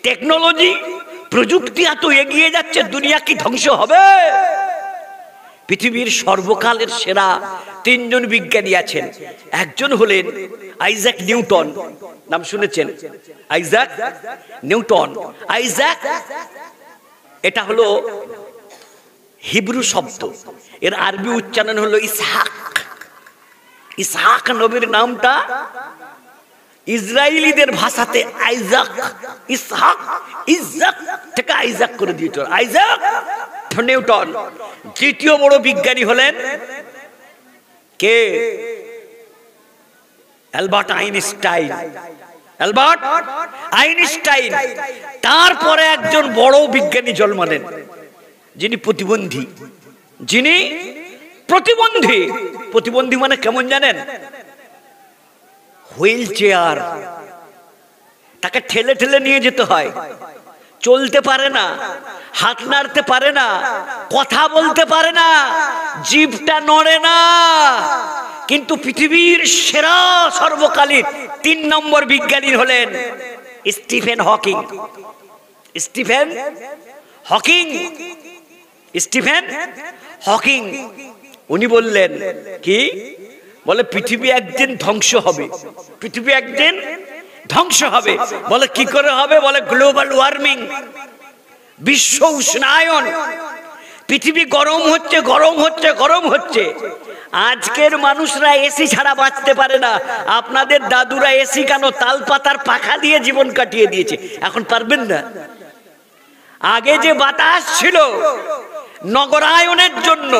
টেকনোলজি প্রযুক্তি এত এগিয়ে যাচ্ছে, দুনিয়া কি ধ্বংস হবে? পৃথিবীর সর্বকালের সেরা তিনজন বিজ্ঞানী আছেন। একজন হলেন আইজাক নিউটন, নাম শুনেছেন? Isaac Newton. আইজাক এটা হলো হিব্রু শব্দ, এর আরবি উচ্চারণ হলো ইসহাক। ইসহাক নবীর নামটা ইসরায়েলিদের ভাষাতে আইজাক, ইসহাক, ইজাক থেকে আইজাক করে দিয়েছিল, আইজাক নিউটন। তৃতীয় বড় বিজ্ঞানী হলেন কে? Albert Einstein. Albert Einstein. তারপরে একজন বড় বিজ্ঞানী জন্মালেন, যিনি প্রতিবন্ধী। যিনি প্রতিবন্ধী। প্রতিবন্ধী মানে কেমন জানেন? হুইল চেয়ার, তাকে ঠেলে ঠেলে নিয়ে যেতে হয়, চলতে পারে না, হাত নাড়তে পারে না, কথা বলতে পারে না, জিভটা নড়ে না। কিন্তু পৃথিবীর সেরা সর্বকালীন 3 নম্বর বিজ্ঞানী হলেন Stephen Hawking. Stephen Hawking, Stephen Hawking. উনি বললেন কি? বলে পৃথিবী একদিন ধ্বংস হবে, পৃথিবী একদিন ধ্বংস হবে। বলে কি করে হবে? বলে গ্লোবাল ওয়ার্মিং, বিশ্ব উষ্ণায়ন। পৃথিবী গরম হচ্ছে, গরম হচ্ছে, গরম হচ্ছে। আজকের মানুষরা এসি ছাড়া বাঁচতে পারে না। আপনাদের দাদুরা এসি কেন, তাল পাতার পাখা দিয়ে জীবন কাটিয়ে দিয়েছে, এখন পারবেন না। আগে যে বাতাস ছিল নগরায়নের জন্য,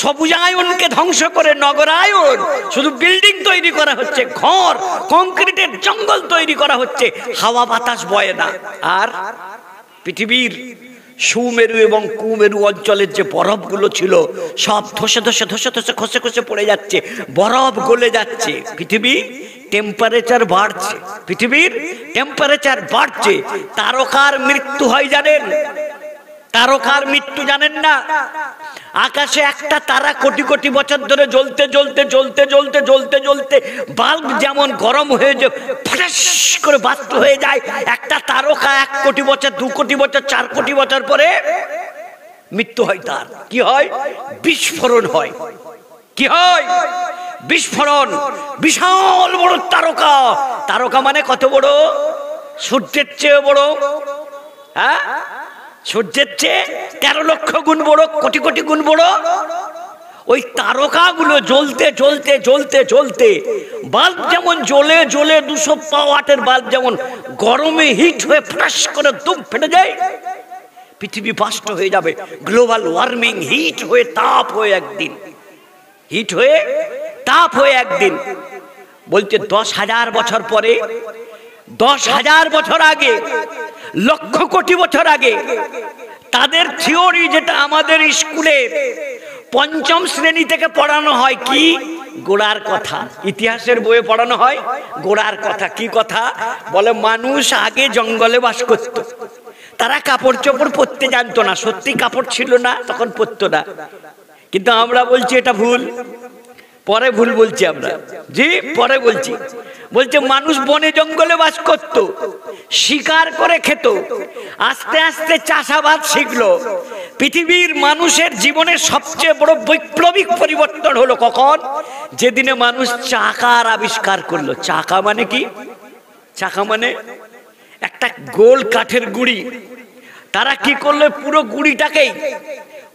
সবুজায়নকে ধ্বংস করে নগরায়ন, শুধু বিল্ডিং তৈরি করা হচ্ছে, ঘর, কংক্রিটের জঙ্গল তৈরি করা হচ্ছে, হাওয়া বাতাস বয় না। আর পৃথিবীর সুমেরু এবং কুমেরু অঞ্চলের যে বরফগুলো ছিল সব ধসে ধসে ধসে ধসে খসে খসে পড়ে যাচ্ছে, বরফ গলে যাচ্ছে। পৃথিবী টেম্পারেচার বাড়ছে, পৃথিবীর টেম্পারেচার বাড়ছে। তারকার মৃত্যু হয় জানেন? তারকার মৃত্যু জানেন না? আকাশে একটা তারা কোটি কোটি বছর ধরে জ্বলতে জ্বলতে জ্বলতে জ্বলতে জ্বলতে জ্বলতে বাল্ব যেমন গরম হয়ে যায়, ফটাস করে বাস্ত হয়ে যায়। একটা তারকা 1 কোটি বছর, 2 কোটি বছর, 4 কোটি বছর পরে মৃত্যু হয়। তার কি হয়? বিস্ফোরণ হয়। কি হয়? বিস্ফোরণ। বিশাল বড় তারকা। তারকা মানে কত বড়? সূর্যের চেয়ে বড়। হ্যাঁ, সূর্যের চেয়ে 13 লক্ষ গুণ বড়, কোটি কোটি গুণ বড়। ওই তারকাগুলো জ্বলতে জ্বলতে জ্বলতে জ্বলতে বাল্ব যেমন জ্বলে জ্বলে 200 ওয়াটের বাল্ব যেমন গরমে হিট হয়ে ফটাস করে দুম ফেটে যায়, পৃথিবী বাষ্প হয়ে যাবে। গ্লোবাল ওয়ার্মিং, হিট হয়ে তাপ হয়ে একদিন, হিট হয়ে তাপ হয়ে একদিন। বলছে 10,000 বছর পরে, 10,000 বছর আগে, লক্ষ কোটি বছর আগে, তাদের থিওরি যেটা আমাদের স্কুলে 5ম শ্রেণী থেকে পড়ানো হয়, কি? গোড়ার কথা। ইতিহাসের বইয়ে পড়ানো হয় গোড়ার কথা। কি কথা? বলে মানুষ আগে জঙ্গলে বাস করত, তারা কাপড় চোপড় পরতে জানতো না, সত্যি কাপড় ছিল না, তখন পরতো না। কিন্তু আমরা বলছি এটা ভুল, পরে ভুল বলছি আমরা, জি পরে বলছি। বলছে মানুষ বনে জঙ্গলে বাস করত, শিকার করে খেত, আস্তে আস্তে চাষাবাদ শিখলো, পৃথিবীর মানুষের জীবনের সবচেয়ে বড় বৈপ্লবিক পরিবর্তন হলো কখন? যেদিনে মানুষ চাকার আবিষ্কার করলো। চাকা মানে কি? চাকা মানে একটা গোল কাঠের গুঁড়ি। তারা কি করলো? পুরো গুঁড়িটাকেই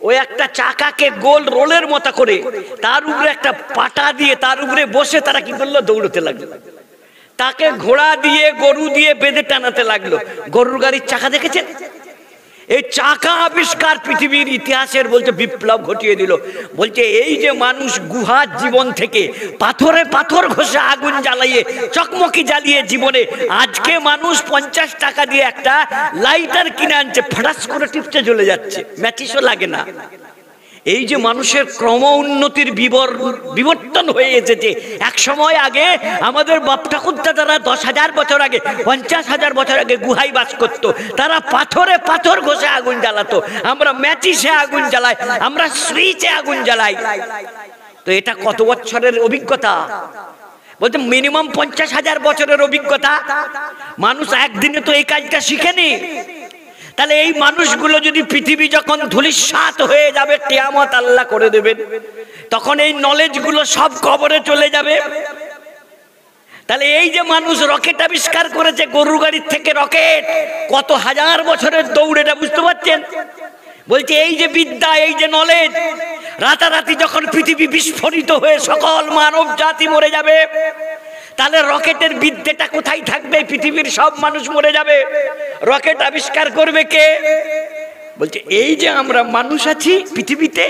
ওই একটা চাকাকে গোল রোলের মতো করে তার উপরে একটা পাটা দিয়ে তার উপরে বসে তারা কি করলো? দৌড়তে লাগলো। তাকে ঘোড়া দিয়ে গরু দিয়ে বেঁধে টানাতে লাগলো। গরুর গাড়ির চাকা দেখেছেন? এই চাকা আবিষ্কার পৃথিবীর ইতিহাসের বলছে বিপ্লব ঘটিয়ে দিল। বলছে এই যে মানুষ গুহার জীবন থেকে পাথরে পাথর ঘষে আগুন জ্বালিয়ে চকমকি জ্বালিয়ে জীবনে, আজকে মানুষ 50 টাকা দিয়ে একটা লাইটার কিনে আনছে, ফটাস করে টিপতে চলে যাচ্ছে, ম্যাচিসও লাগে না। এই যে মানুষের ক্রম উন্নতির বিবর্তন হয়ে এসেছে। এক সময় আগে আমাদের বাপ ঠাকুরদাদারা 10,000 বছর আগে, 50,000 বছর আগে গুহায় বাস করত। তারা পাথরে পাথর ঘষে আগুন জ্বালাতো। আমরা ম্যাচিসে আগুন জ্বালাই, আমরা সুইচে আগুন জ্বালাই। তো এটা কত বছরের অভিজ্ঞতা? বলতে মিনিমাম 50,000 বছরের অভিজ্ঞতা। মানুষ একদিনে তো এই কাজটা শিখেনি। তাহলে এই মানুষগুলো যদি পৃথিবী যখন ধূলিসাৎ হয়ে যাবে, কিয়ামত আল্লাহ করে দেবেন, তখন এই নলেজ গুলো সব কবরে চলে যাবে। তাহলে এই যে মানুষ রকেট আবিষ্কার করেছে, গরুর গাড়ির থেকে রকেট, কত হাজার বছরের দৌড়, এটা বুঝতে পারছেন? বলছে এই যে বিদ্যা, এই যে নলেজ, রাতারাতি যখন পৃথিবী বিস্ফোরিত হয়ে সকল মানব জাতি মরে যাবে, তাহলে রকেটের বিদ্যাটা কোথায় থাকবে? পৃথিবীর সব মানুষ মরে যাবে। রকেট আবিষ্কার করবে কে? বলছে এই যে আমরা মানুষ আছি পৃথিবীতে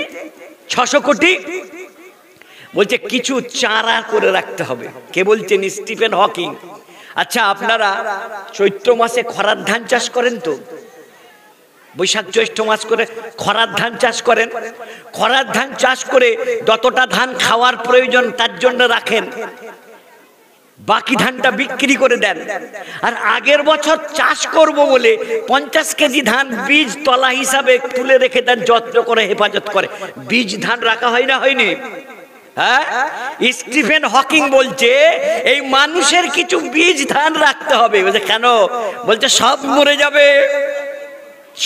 600 কোটি, বলছে কিছু চারা করে রাখতে হবে। কে বলছেন? Stephen Hawking. আচ্ছা, আপনারা চৈত্র মাসে খরার ধান চাষ করেন তো? বৈশাখ জ্যৈষ্ঠ মাস করে খরার ধান চাষ করেন। খরার ধান চাষ করে যতটা ধান খাওয়ার প্রয়োজন তার জন্য রাখেন, বাকি ধানটা বিক্রি করে দেন। আর আগের বছর চাষ করব বলে 50 কেজি ধান বীজ তলা হিসাবে তুলে রেখে দেন, যত্ন করে হেফাজত করে। বীজ ধান রাখা হয় না? হয়নি? হ্যাঁ, স্টিফেন হকিং বলছে এই মানুষের কিছু বীজ ধান রাখতে হবে। বলছে কেন? বলছে সব মরে যাবে,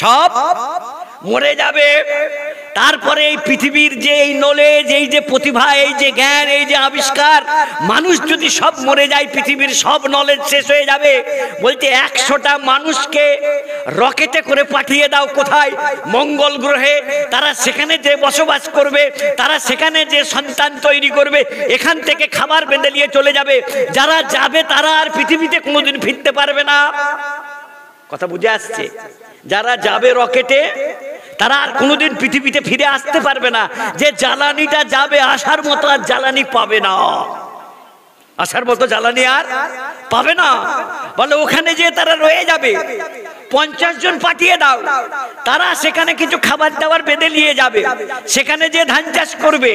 সব মরে যাবে। তারপরে এই পৃথিবীর যে এই নলেজ, এই যে প্রতিভা, এই যে জ্ঞান, এই যে আবিষ্কার, মানুষ যদি সব মরে যায়, পৃথিবীর সব নলেজ শেষ হয়ে যাবে। বলতে 100টা মানুষকে রকেটে করে পাঠিয়ে দাও কোথায়? মঙ্গল গ্রহে। তারা সেখানে যে বসবাস করবে, তারা সেখানে যে সন্তান তৈরি করবে, এখান থেকে খাবার বেঁধে নিয়ে চলে যাবে। যারা যাবে তারা আর পৃথিবীতে কোনোদিন ফিরতে পারবে না। কথা বুঝে আসছে? যারা যাবে রকেটে তারা আর কোনোদিন পৃথিবীতে ফিরে আসতে পারবে না। যে জ্বালানিটা যাবে, আসার মতো আর জ্বালানি পাবে না, আসার মতো জ্বালানি আর পাবে না। বলে ওখানে যে তারা রয়ে যাবে। 50 জন পাঠিয়ে দাও, তারা সেখানে কিছু খাবার দাবার বেঁধে নিয়ে যাবে। সেখানে যে ধান চাষ করবে,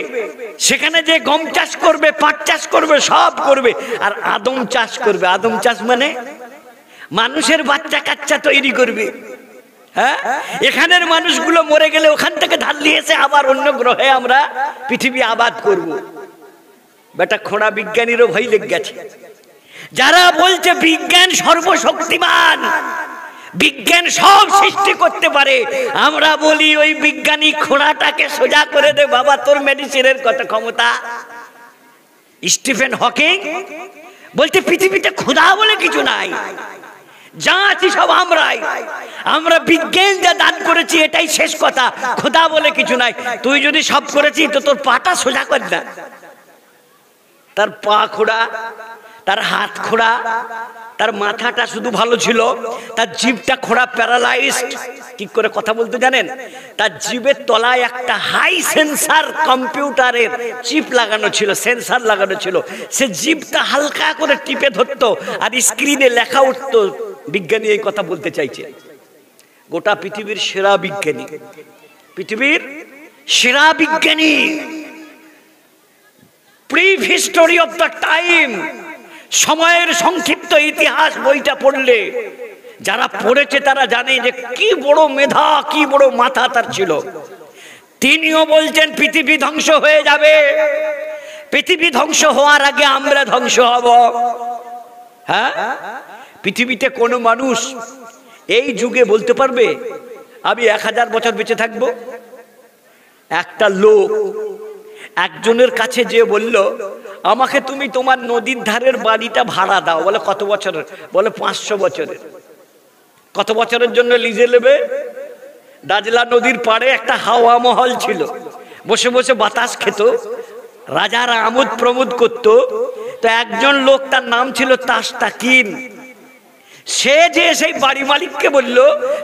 সেখানে যে গম চাষ করবে, পাট চাষ করবে, সব করবে। আর আদম চাষ করবে। আদম চাষ মানে মানুষের বাচ্চা কাচ্চা তৈরি করবে। হ্যাঁ, এখানের মানুষগুলো মরে গেলে ওখান থেকে ধান নিয়ে এসে আবার অন্য গ্রহে আমরা পৃথিবী আবাদ করব। বেটা খোঁড়া বিজ্ঞানীরও ভয় লেগে গেছে। যারা বলছে বিজ্ঞান সর্বশক্তিমান, বিজ্ঞান সব সৃষ্টি করতে পারে, আমরা বলি ওই বিজ্ঞানী খোঁড়াটাকে সোজা করে দে বাবা, তোর মেডিসিনের কত ক্ষমতা। স্টিফেন হকিং বলতে পৃথিবীতে খোদা বলে কিছু নাই, যা আছি সব আমরাই। আমরা বিজ্ঞান যা দান করেছি এটাই শেষ কথা, খোদা বলে কিছু নাই। তুই যদি সব করেছিস তো তোর পাটা সোজা কর না। তার পা খোড়া, তার হাত খোড়া, তার মাথাটা শুধু ভালো ছিল, তার জিভটা খোড়া, প্যারালাইজড। কি করে কথা বলতে জানেন? তার জিভের তলায় একটা হাই সেন্সার কম্পিউটারের চিপ লাগানো ছিল, সেন্সার লাগানো ছিল। সে জিভটা হালকা করে টিপে ধরতো আর স্ক্রিনে লেখা উঠতো। বিজ্ঞানী এই কথা বলতে চাইছে। গোটা পৃথিবীর সেরা বিজ্ঞানী, পৃথিবীর সেরা বিজ্ঞানী, brief history of the time, সময়ের সংক্ষিপ্ত ইতিহাস বইটা পড়লে যারা পড়েছে তারা জানে যে কি বড় মেধা, কি বড় মাথা তার ছিল। তিনিও বলছেন পৃথিবী ধ্বংস হয়ে যাবে, পৃথিবী ধ্বংস হওয়ার আগে আমরা ধ্বংস হব। হ্যাঁ, পৃথিবীতে কোনো মানুষ এই যুগে বলতে পারবে আমি 1000 বছর বেঁচে থাকবো। একটা লোক একজনের কাছে যে বলল, আমাকে তুমি তোমার নদীর ধারের বাড়িটা ভাড়া দাও। বলে কত বছরের? বলে 500 বছরের। কত বছরের জন্য লিজে নেবে? দাজলা নদীর পাড়ে একটা হাওয়া মহল ছিল, বসে বসে বাতাস খেত, রাজারা আমোদ প্রমোদ করত। তো একজন লোক, তার নাম ছিল তাস্তাকিন, সে যে সেই বাড়ি মালিককে বলল,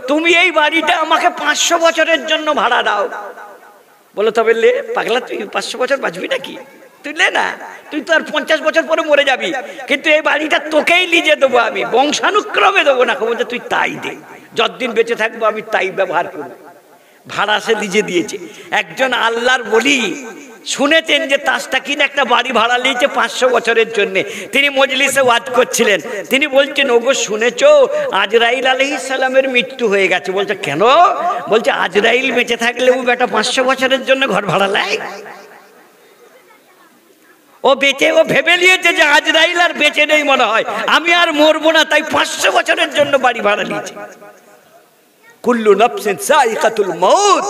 তুমি এই বাড়িটা আমাকে 500 বছরের জন্য ভাড়া দাও। বলো তবে লে, পাগলা তুই 500 বছর বাঁচবি নাকি? তুই লে না, তুই তো আর 50 বছর পরে মরে যাবি, কিন্তু এই বাড়িটা তোকেই লিজে দেবো, আমি বংশানুক্রমে দেবো না। বলছে তুই তাই দে, যতদিন বেঁচে থাকবো আমি তাই ব্যবহার করব। ভাড়া সে লিজে দিয়েছে। একজন আল্লাহর বলি শুনেছেন যে তাস্তাকিন একটা বাড়ি ভাড়া নিয়েছে 500 বছরের জন্য। তিনি মজলিসে ওয়াজ করছিলেন, তিনি বলছেন, ওগো শুনেছো আজরাইল আলাইহিস সালামের মৃত্যু হয়ে গেছে। বলছে কেন? বলছে আজরাইল বেঁচে থাকলেও বেটা 500 বছরের জন্য ঘর ভাড়া নেয়। ও বেঁচে, ও ভেবে নিয়েছে যে আজরাইল আর বেঁচে নেই, মনে হয় আমি আর মরবো না, তাই 500 বছরের জন্য বাড়ি ভাড়া নিয়েছে। কুল্লু নাফসিন সাইকাতুল মউত,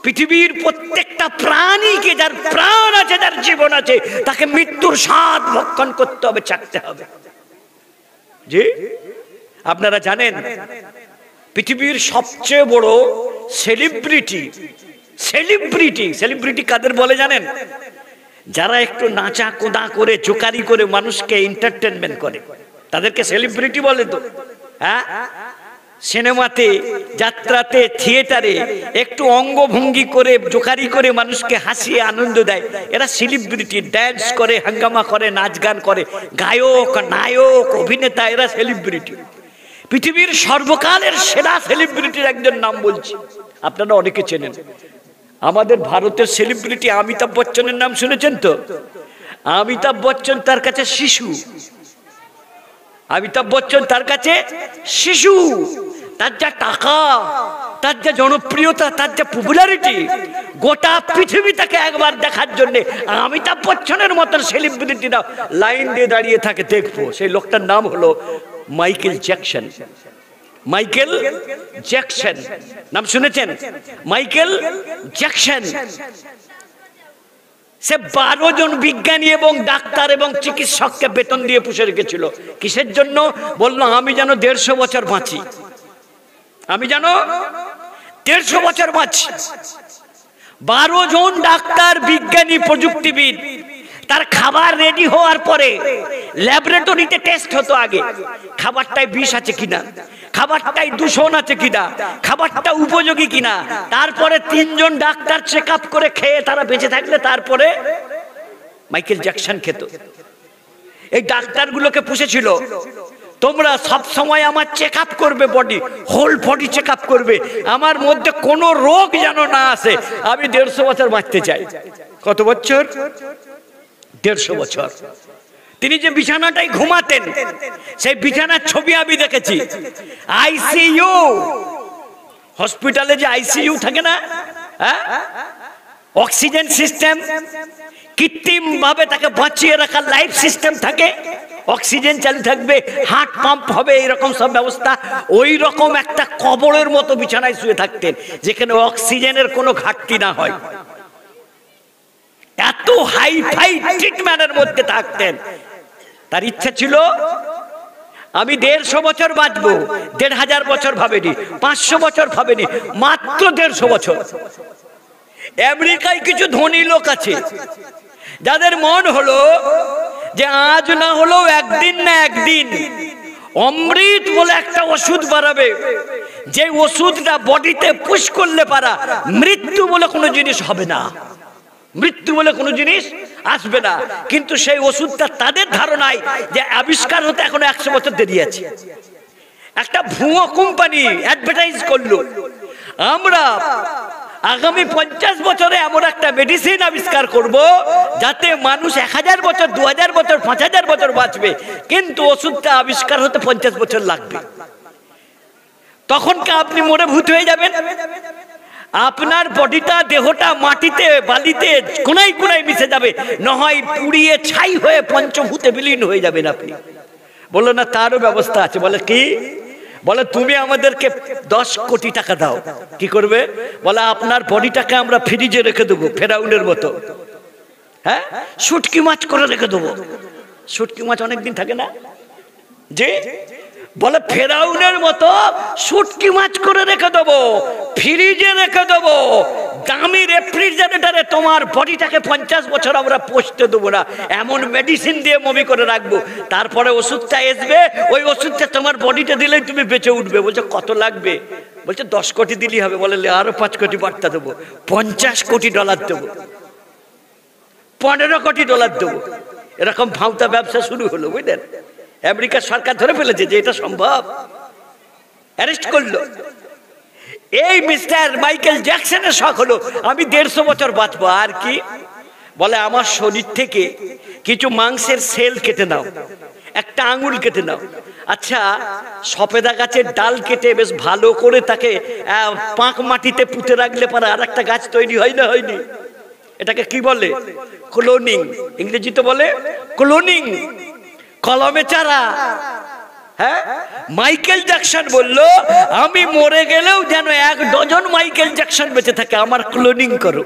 পৃথিবীর প্রত্যেকটা প্রাণীকে, যার প্রাণ আছে, যার জীবন আছে, তাকে মৃত্যুর স্বাদ ভক্ষণ করতে হবে, চাকতে হবে। জি, আপনারা জানেন পৃথিবীর সবচেয়ে বড় সেলিব্রিটি, সেলিব্রিটি কাদের বলে জানেন? যারা একটু নাচা কোদা করে, জোকারি করে মানুষকে এন্টারটেনমেন্ট করে, তাদেরকে সেলিব্রিটি বলে। তো হ্যাঁ, সিনেমাতে, যাত্রাতে, থিয়েটারে একটু অঙ্গভঙ্গি করে, জোকারি করে মানুষকে হাসিয়ে আনন্দ দেয়, এরা সেলিব্রিটি। ড্যান্স করে, হাঙ্গামা করে, নাচ গান করে, গায়ক, নায়ক, অভিনেতা, এরা সেলিব্রিটি। পৃথিবীর সর্বকালের সেরা সেলিব্রিটির একজন নাম বলছি, আপনারা অনেকে চেনেন। আমাদের ভারতের সেলিব্রিটি অমিতাভ বচ্চনের নাম শুনেছেন তো? অমিতাভ বচ্চন তার কাছে শিশু, অমিতাভ বচ্চন তার কাছে শিশু। তার যা টাকা, তার যা জনপ্রিয়তা, তার যা পপুলারিটি, গোটা পৃথিবী তাকে একবার দেখার জন্য অমিতাভ বচ্চনের মতন সেলিব্রিটিরা লাইন দিয়ে দাঁড়িয়ে থাকে দেখবো। সেই লোকটার নাম হলো মাইকেল জ্যাকসন। মাইকেল জ্যাকসন নাম শুনেছেন? Michael Jackson. সে 12 জন বিজ্ঞানী এবং ডাক্তার এবং চিকিৎসককে বেতন দিয়ে পুষে রেখেছিল। কিসের জন্য? বললো আমি যেন 150 বছর বাঁচি, আমি যেন 150 বছর বাঁচি। 12 জন ডাক্তার, বিজ্ঞানী, প্রযুক্তিবিদ। তার খাবার রেডি হওয়ার পরে ল্যাবরেটরিতে টেস্ট হতো আগে, খাবারটায় বিষ আছে কিনা, খাবারটায় দূষণ আছে কিনা, খাবারটা উপযোগী কিনা। তারপরে 3 জন ডাক্তার চেক আপ করে খেয়ে তারা বেঁচে থাকলে তারপরে মাইকেল জ্যাকসন খেত। এই ডাক্তারগুলোকে পুষেছিল, তোমরা সব সময় আমার চেক আপ করবে, body, whole body check up করবে, আমার মধ্যে কোনো রোগ যেন না আসে। আমি 150 বছর বাঁচতে চাই। কত বছর? 150 বছর। তিনি যে বিছানাটাই ঘুমাতেন, সেই বিছানার ছবি আমি দেখেছি। আইসিইউ, হসপিটালে যে আইসিইউ থাকে না, অক্সিজেন সিস্টেম, কৃত্রিম ভাবে তাকে বাঁচিয়ে রাখার লাইফ সিস্টেম থাকে, অক্সিজেন চালু থাকবে, হার্ট পাম্প হবে, এইরকম সব ব্যবস্থা। ওই রকম একটা কবরের মতো বিছানায় শুয়ে থাকতেন, যেখানে অক্সিজেনের কোনো ঘাটতি না হয়। এত হাই ফাই ট্রিটমেন্টের মধ্যে থাকতেন। তার ইচ্ছা ছিল আমি 150 বছর বাঁচবো। 1500 বছর ভাবেনি, 500 বছর ভাবেনি, মাত্র 150 বছর। আমেরিকায় কিছু ধনী লোক আছে যাদের মন হলো যে আজ না হলেও একদিন না একদিন অমৃত বলে একটা ওষুধ বানাবে, যে ওষুধটা বডিতে পুশ করলে পারা মৃত্যু বলে কোনো জিনিস হবে না, মৃত্যু বলে কোনো জিনিস আসবে না। কিন্তু সেই ওষুধটা তাদের ধারণায় যে আবিষ্কার হতে এখনো 100 বছর দেরি আছে। একটা ভুয়ো কোম্পানি অ্যাডভার্টাইজ করলো, আমরা আগামী 50 বছরে এমন একটা মেডিসিন আবিষ্কার করব যাতে মানুষ 1000 বছর, 2000 বছর, 5000 বছর বাঁচবে, কিন্তু ওষুধটা আবিষ্কার হতে 50 বছর লাগবে। তখন কি আপনি মরে ভূত হয়ে যাবেন? আপনার বডিটা, দেহটা মাটিতে, বালিতে কোনায় কোনায় মিশে যাবে, নহয় পুড়িয়ে ছাই হয়ে পঞ্চভূতে বিলীন হয়ে যাবেন আপনি। বললো না তারও ব্যবস্থা আছে। বলে কি? বলে তুমি আমাদেরকে 10 কোটি টাকা দাও। কি করবে? বলে আপনার বডিটাকে আমরা ফ্রিজে রেখে দেবো ফেরাউনের মতো। হ্যাঁ, শুটকি মাছ করে রেখে দেবো। শুটকি মাছ অনেকদিন থাকে না, যে বলে ফেরাউনের মতো শুটকি মাছ করে রেখে দেবো, ফ্রিজে রেখে দেবো, দামি রেফ্রিজারেটরে তোমার বডিটাকে 50 বছর আমরা পচতে দেবো না, এমন মেডিসিন দিয়ে মমি করে রাখবো। তারপরে ওষুধটা আসবে, ওই ওষুধটা তোমার বডিতে দিলেই তুমি বেঁচে উঠবে। বলছে কত লাগবে? বলছে 10 কোটি দিলেই হবে। বলে আরো 5 কোটি বার্তা দেবো, 50 কোটি ডলার দেবো, 15 কোটি ডলার দেবো। এরকম ভাঁওতা ব্যবসা শুরু হলো, বুঝলেন? আমেরিকার সরকার ধরে ফেলেছে যে এটা সম্ভব, অ্যারেস্ট করলো। এই মিস্টার মাইকেল জ্যাকসনের শখ হলো আমি 150 বছর বাঁচবো। আর কি বলে? আমার শরীর থেকে কিছু মাংসের সেল কেটে নাও, একটা আঙুল কেটে নাও। আচ্ছা, সফেদা গাছের ডাল কেটে বেশ ভালো করে তাকে পাঁক মাটিতে পুঁতে রাখলে পরে আর একটা গাছ তৈরি হয় না? হয়নি? এটাকে কি বলে? ক্লোনিং। ইংরেজিতে বলে ক্লোনিং, কলমে চারা। হ্যাঁ, মাইকেল জ্যাকসন বলল আমি মরে গেলেও যেন 1 ডজন মাইকেল জ্যাকসন বেঁচে থাকে, আমার ক্লোনিং করো।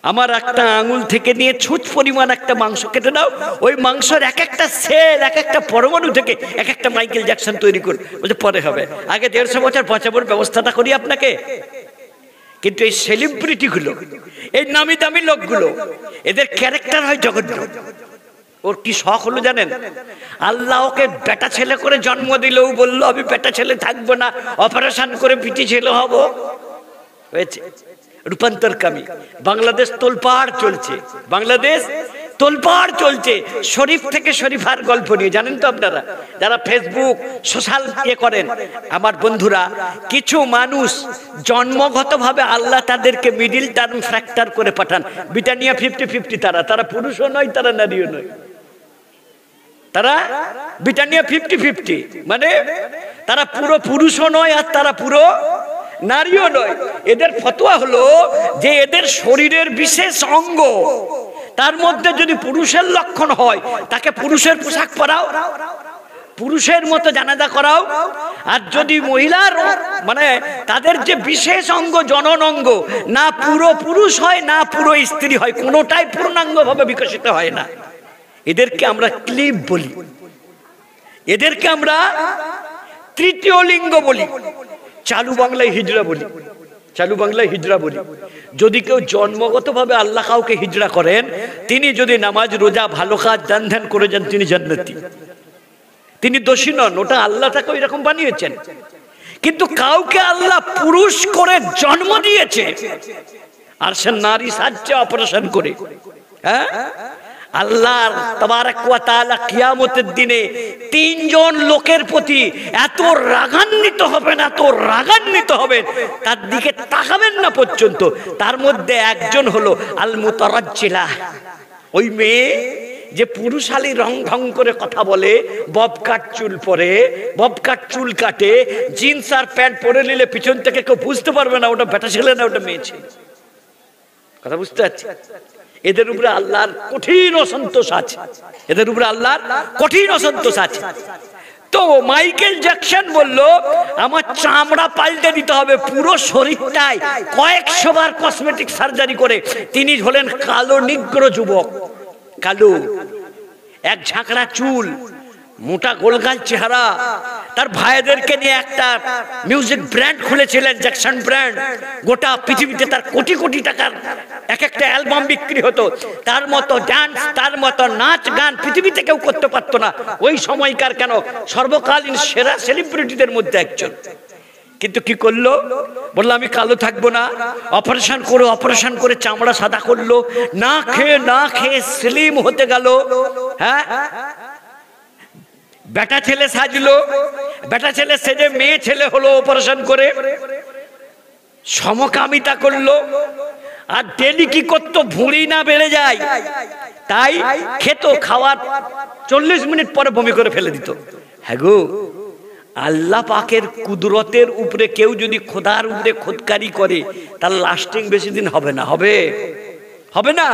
আমার একটা আঙুল থেকে নিয়ে ছুঁচ পরিমাণ একটা মাংস কেটে নাও, ওই মাংসের এক একটা সেল, এক একটা পরমাণু থেকে এক একটা মাইকেল জ্যাকসন তৈরি করো। বলতে পরে হবে, আগে 150 বছর বাঁচানোর ব্যবস্থাটা করি আপনাকে। কিন্তু এই সেলিব্রিটি গুলো, এই নামি দামি লোকগুলো, এদের ক্যারেক্টার হয় জঘন্য। ওর কি শখ হলো জানেন? আল্লাহ ওকে বেটা ছেলে করে জন্ম দিলেও বললো আমি বেটা ছেলে থাকবো না, অপারেশন করে বিটি ছেলে হব। হয়েছে রূপান্তরকামী। বাংলাদেশ তোলপাড় চলছে, বাংলাদেশ তোলপাড় চলছে শরীফ থেকে শরীফার গল্প নিয়ে। জানেন তো আপনারা যারা ফেসবুক সোশ্যাল করেন, আমার বন্ধুরা, কিছু মানুষ জন্মগতভাবে আল্লাহ তাদেরকে মিডিল টার্ম ফ্র্যাক্টার করে পাঠান। ব্রিটানিয়া 50-50, তারা পুরুষও নয়, তারা নারীও নয়। তারা ব্রিটানিয়া 50-50, মানে তারা পুরো পুরুষও নয় আর তারা পুরো নারীও নয়। এদের ফতোয়া হলো যে এদের শরীরের বিশেষ অঙ্গ, তার মধ্যে যদি পুরুষের লক্ষণ হয় তাকে পুরুষের পোশাক পরাও, পুরুষের মতো জানাজা করাও। আর যদি মহিলার মানে তাদের যে বিশেষ অঙ্গ, জনন অঙ্গ, না পুরো পুরুষ হয় না পুরো স্ত্রী হয়, কোনোটাই পূর্ণাঙ্গ ভাবে বিকশিত হয় না, এদেরকে আমরা ক্লিপ বলি, এদেরকে আমরা তৃতীয় লিঙ্গ বলি, চালু বাংলায় হিজড়া বলি, চালু বাংলায় হিজড়া বলি। যদি কেউ জন্মগতভাবে আল্লাহ কাউকে হিজড়া করেন, তিনি যদি নামাজ রোজা ভালো কাজ দান ধ্যান করে যান, তিনি জান্নাতি, তিনি দোষী নন। ওটা আল্লাহ তাকে এরকম বানিয়েছেন। কিন্তু কাউকে আল্লাহ পুরুষ করে জন্ম দিয়েছে আর সে নারী সাজছে অপারেশন করে। হ্যাঁ, আল্লাহ তাবারক ওয়া তাআলা কিয়ামতের দিনে 3 জন লোকের প্রতি এত রাগান্বিত হবেন, এত রাগান্বিত হবেন, তার দিকে তাকাবেন না পর্যন্ত। তার মধ্যে একজন হলো আল মুতারাজ্জিলা, ওই মেয়ে যে পুরুষালী রং ঢং করে কথা বলে, ববকাট চুল পরে, ববকাট চুল কাটে, জিন্স আর প্যান্ট পরে নিলে পিছন থেকে কেউ বুঝতে পারবে না ওটা বেটা ছেলে না ওটা মেয়ে ছেলে। কথা বুঝতে পারছি? এদের উপরে আল্লাহর কঠিন অসন্তোষ আছে, এদের উপরে আল্লাহর কঠিন অসন্তোষ আছে। তো মাইকেল জ্যাকসন বলল আমার চামড়া পাল্টে দিতে হবে, পুরো শরীরটাই কয়েকশো বার কসমেটিক সার্জারি করে তিনি হলেন কালো নিগ্র যুবক। কালো, এক ঝাঁকড়া চুল, মোটা গোলগাল চেহারা। তার ভাইদেরকে নিয়ে একটা মিউজিক ব্র্যান্ড খুলেছিলেন, জ্যাকসন ব্র্যান্ড। গোটা পৃথিবীতে তার কোটি কোটি টাকার এক একটা অ্যালবাম বিক্রি হতো। তার মতো ডান্স, তার মতো নাচ গান পৃথিবীতে কেউ করতে পারতো না। ওই সময়কার কেন সর্বকালীন সেরা সেলিব্রিটিদের মধ্যে একজন। কিন্তু কি করলো? বললো আমি কালো থাকবো না, অপারেশন করে চামড়া সাদা করলো, না খেয়ে স্লিম হতে গেল। হ্যাঁ, বেটা ছেলে সাজলো, বেটা ছেলে সেজে মেয়ে ছেলে হলো অপারেশন করে, সমকামিতা করলো। আর ডেলি কি করতো? ভুঁড়ি না বেড়ে যায় তাই খেত, খাওয়ার 40 মিনিট পরে বমি করে ফেলে দিত। হ্যাঁ গো, আল্লাহ পাকের কুদরতের উপরে কেউ যদি খোদার উপরে খোদকারি করে তার লাস্টিং বেশি দিন হবে না। হবে না।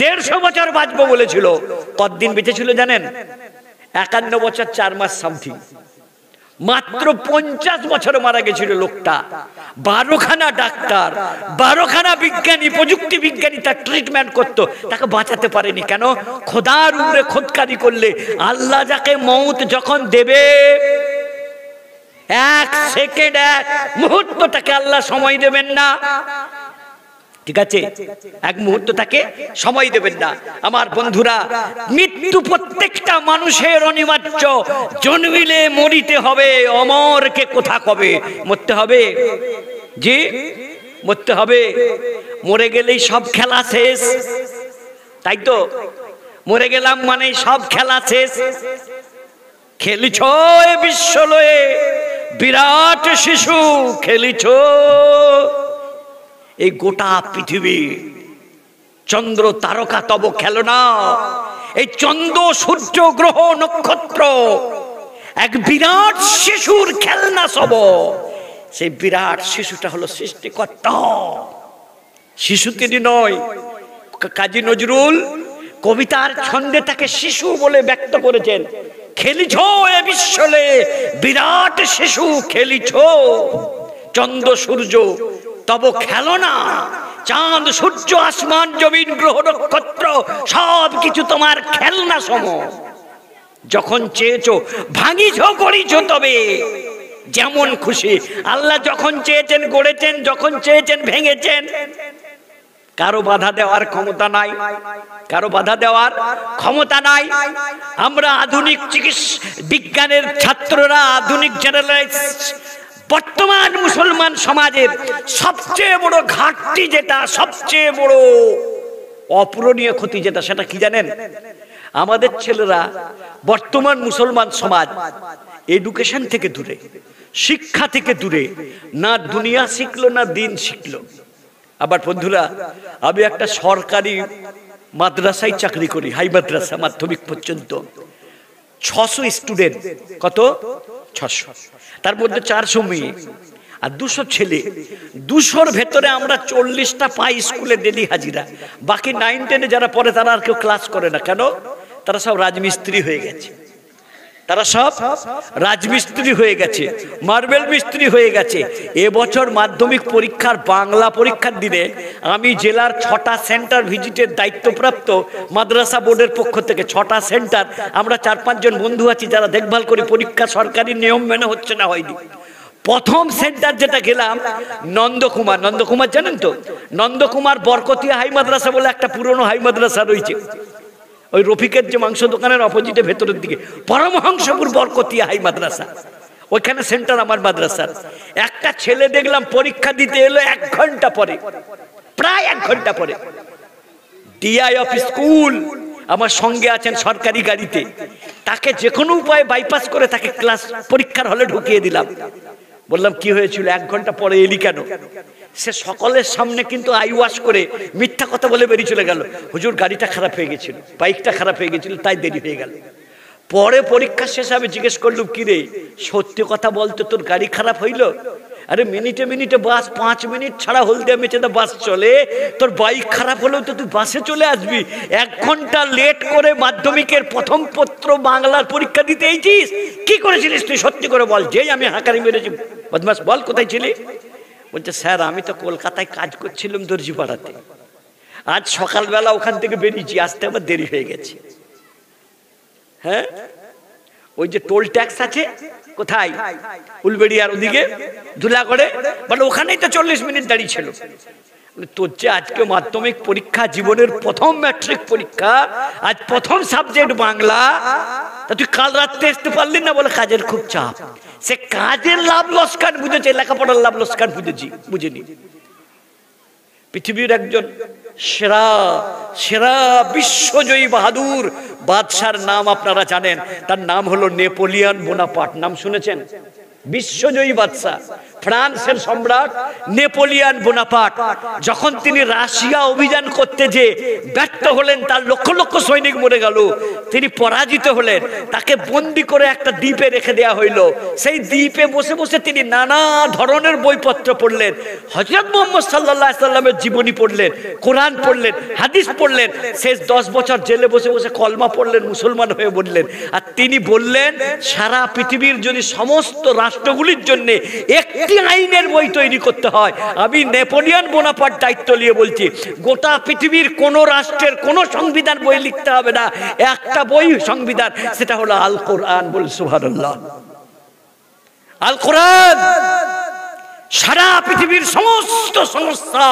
150 বছর বাঁচবো বলেছিল, কতদিন বেঁচে ছিল জানেন? 51 বছর 4 মাস সামথিং। মাত্র 50 বছরে মারা গেছিল লোকটা। 12খানা ডাক্তার, 12খানা বিজ্ঞানী, প্রযুক্তি বিজ্ঞানী তার ট্রিটমেন্ট করতো, তাকে বাঁচাতে পারেনি। কেন? খোদার উপরে খোদকারি করলে আল্লাহ যাকে মৌত যখন দেবে, এক সেকেন্ড, এক মুহূর্ত তাকে আল্লাহ সময় দেবেন না। ঠিক আছে, এক মুহূর্ত তাকে সময় দেবেন না। আমার বন্ধুরা, মৃত্যু প্রত্যেকটা মানুষের অনিবার্য। জন্মিলে মরিতে হবে, অমরকে কোথা কবে? মরতে হবে, জি মরতে হবে। মরে গেলেই সব খেলা শেষ, তাই তো? মরে গেলাম মানে সব খেলা শেষ। খেলিছ এ বিশ্ব লয়ে বিরাট শিশু, খেলিছ এই গোটা পৃথিবী। চন্দ্র তারকা তব খেলো না। এই চন্দ্র, সূর্য, গ্রহ, নক্ষত্র এক বিরাট শিশুর খেলনা সব। সেই বিরাট শিশুটা হলো সৃষ্টিকর্তা, শিশু তিনি নয়। কাজী নজরুল কবিতার ছন্দে তাকে শিশু বলে ব্যক্ত করেছেন। খেলিছ এ বিশ্বলে বিরাট শিশু, খেলিছ চন্দ্র সূর্য তব খেলো না। চাঁদ, সূর্য, আসমান, জমিন, গ্রহ, নক্ষত্র সব কিছু তোমার খেলনা সম। যখন চেয়েছো ভাঙিছ, গড়িছ তবে যেমন খুশি। আল্লাহ যখন চেয়েছেন গড়েছেন, যখন চেয়েছেন ভেঙেছেন। কারো বাধা দেওয়ার ক্ষমতা নাই, কারো বাধা দেওয়ার ক্ষমতা নাই। আমরা আধুনিক চিকিৎসা বিজ্ঞানের ছাত্ররা, আধুনিক জেনারেলিস্ট, বর্তমান মুসলমান সমাজের সবচেয়ে বড় ঘাটতি যেটা, সবচেয়ে বড় অপূরণীয় ক্ষতি যেটা, সেটা কি জানেন? আমাদের ছেলেরা, বর্তমান মুসলমান সমাজ এডুকেশন থেকে দূরে, শিক্ষা থেকে দূরে, না দুনিয়া শিখলো না দিন শিখলো। আবার বন্ধুরা, আমি একটা সরকারি মাদ্রাসায় চাকরি করি, হাই মাদ্রাসা, মাধ্যমিক পর্যন্ত। 600 স্টুডেন্ট। কত? 600। তার মধ্যে 400 মেয়ে আর 200 ছেলে। 200-র ভেতরে আমরা 40টা পাই স্কুলে ডেলি হাজিরা। বাকি 9-10-এ যারা পড়ে তারা আর কেউ ক্লাস করে না। কেন? তারা সব রাজমিস্ত্রি হয়ে গেছে, তারা সব রাজমিস্ত্রি হয়ে গেছে, মার্বেল মিস্ত্রি হয়ে গেছে। এবছর মাধ্যমিক পরীক্ষার বাংলা পরীক্ষার দিনে আমি জেলার 6টা সেন্টার ভিজিটের দায়িত্বপ্রাপ্ত মাদ্রাসা বোর্ডের পক্ষ থেকে 6টা সেন্টার, আমরা 4-5 জন বন্ধু আছি যারা দেখভাল করি। পরীক্ষা সরকারি নিয়ম মেনে হচ্ছে না, হয়নি। প্রথম সেন্টার যেটা গেলাম, নন্দকুমার। নন্দকুমার জানেন তো? নন্দকুমার বরকতিয়া হাই মাদ্রাসা বলে একটা পুরনো হাই মাদ্রাসা রয়েছে, ওই রফিকের যে মাংস দোকানের অপোজিটে ভেতরের দিকে, পরমহংসপুর বরকতিয়া হাই মাদ্রাসা, ওইখানে সেন্টার আমার মাদ্রাসার। একটা ছেলে দেখলাম পরীক্ষা দিতে এলো 1 ঘন্টা পরে, প্রায় 1 ঘন্টা পরে। ডিআই অফ স্কুল আমার সঙ্গে আছেন সরকারি গাড়িতে, তাকে যে কোনো উপায়ে বাইপাস করে তাকে ক্লাস পরীক্ষার হলে ঢুকিয়ে দিলাম। বললাম কি হয়েছিল, 1 ঘন্টা পরে এলি কেন? সে সকলের সামনে কিন্তু আই ওয়াশ করে মিথ্যা কথা বলে বেরিয়ে চলে গেল, হুজুর গাড়িটা খারাপ হয়ে গেছিল, বাইকটা খারাপ হয়ে গেছিল, তাই দেরি হয়ে গেল। পরে পরীক্ষা শেষে আমি জিজ্ঞেস করলাম, কি রে সত্যি কথা বলতো, তোর গাড়ি খারাপ হইলো? আরে মিনিটে মিনিটে বাস, 5 মিনিট ছাড়া হলদিয়া মেচেদা বাস চলে, তোর বাইক খারাপ হলেও তো তুই বাসে চলে আসবি। 1 ঘন্টা লেট করে মাধ্যমিকের প্রথম পত্র বাংলার পরীক্ষা দিতে এইছিস, কি করেছিলিস তুই সত্যি করে বল। যেই আমি হাঁকারি মেরেছি, বদমাস বল কোথায় ছিলি? বলছে স্যার আমি তো কলকাতায় কাজ করছিলাম দর্জিপাড়াতে, আজ সকালবেলা ওখান থেকে বেরিয়েছি, আসতে আবার দেরি হয়ে গেছে। হ্যাঁ, ওই যে টোল ট্যাক্স আছে কোথায়, উলবেড়িয়ার ওদিকে ধুলাগড়ে, বলে ওখানেই তো 40 মিনিট দাঁড়িয়ে ছিল। তোর যে আজকে মাধ্যমিক পরীক্ষা, জীবনের প্রথম ম্যাট্রিক পরীক্ষা, আজ প্রথম সাবজেক্ট বাংলা, তা তুই কাল রাত্রে আসতে পারলি না? বলে কাজের খুব চাপ। সে কাজের লাভ লস্কান বুঝেছে, লেখাপড়ার লাভ লস্কান বুঝেনি। পৃথিবীর একজন সেরা সেরা বিশ্বজয়ী বাহাদুর বাদশার নাম আপনারা জানেন, তার নাম হলো নেপোলিয়ন বোনাপার্ট। নাম শুনেছেন? বিশ্বজয়ী বাদশা, ফ্রান্সের সম্রাট নেপোলিয়ান বোনাপার্ট যখন তিনি রাশিয়া অভিযান করতে যে ব্যর্থ হলেন, তার লক্ষ লক্ষ সৈনিক মরে গেল, তিনি পরাজিত হলেন, তাকে বন্দী করে একটা দ্বীপে রেখে দেওয়া হইল। সেই দ্বীপে বসে বসে তিনি নানা ধরনের বইপত্র পড়লেন, হযরত মুহাম্মদ সাল্লাল্লাহু আলাইহি সাল্লামের জীবনী পড়লেন, কোরআন পড়লেন, হাদিস পড়লেন। শেষ 10 বছর জেলে বসে বসে কলমা পড়লেন, মুসলমান হয়ে বললেন। আর তিনি বললেন, সারা পৃথিবীর যদি সমস্ত রাষ্ট্রগুলির জন্য একটি আইনের বই তৈরি করতে হয়, আমি নেপোলিয়ান বোনাপার্ট দায়িত্ব নিয়ে বলছি, গোটা পৃথিবীর কোন রাষ্ট্রের কোন সংবিধান বই লিখতে হবে না, একটা বই সংবিধান, সেটা হলো আল কোরআন। বল সুবহানাল্লাহ। আল কোরআন সারা পৃথিবীর সমস্ত সমস্যা,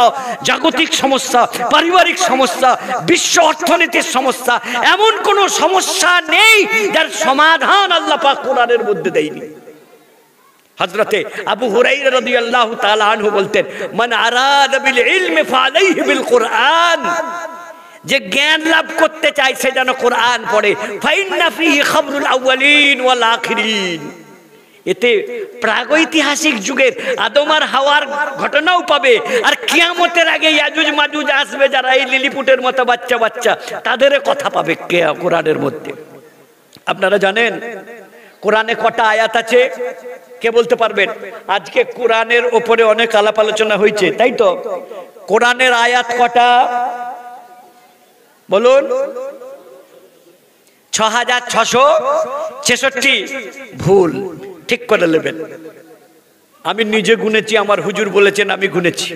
জাগতিক সমস্যা, পারিবারিক সমস্যা, বিশ্ব অর্থনীতির সমস্যা, এমন কোন সমস্যা নেই যার সমাধান আল্লাহ পাক কোরআনের মধ্যে দেয়নি। হযরতে আবু হুরায়রা রাদিয়াল্লাহু তাআলা আনহু বলতেন, মান আরাদা বিল ইলমি ফালাইহি বিল কোরআন, যে জ্ঞান লাভ করতে চায় সে যেন কোরআন পড়ে। ফাইন্না ফিহি খাবরুল আউয়ালিন ওয়াল আখিরিন, এতে প্রাগৈতিহাসিক যুগের আদম আর হাওয়ার ঘটনাও পাবে, আর কিয়ামতের আগে ইয়াজুজ মাজুজ আসবে যারা এই লিলিপুটের মতো বাচ্চা বাচ্চা, তাদের কথা পাবে কোরআনের মধ্যে। আপনারা জানেন কোরআনে কটা আয়াত আছে? কে বলতে পারবেন? আজকে কোরআনের উপরে অনেক আলাপ আলোচনা হয়েছে, তাই তো? কোরআনের আয়াত কটা বলুন? 6666। ভুল, ঠিক করে নেবেন। আমি নিজে গুনেছি, আমার হুজুর বলেছেন, আমি গুনেছি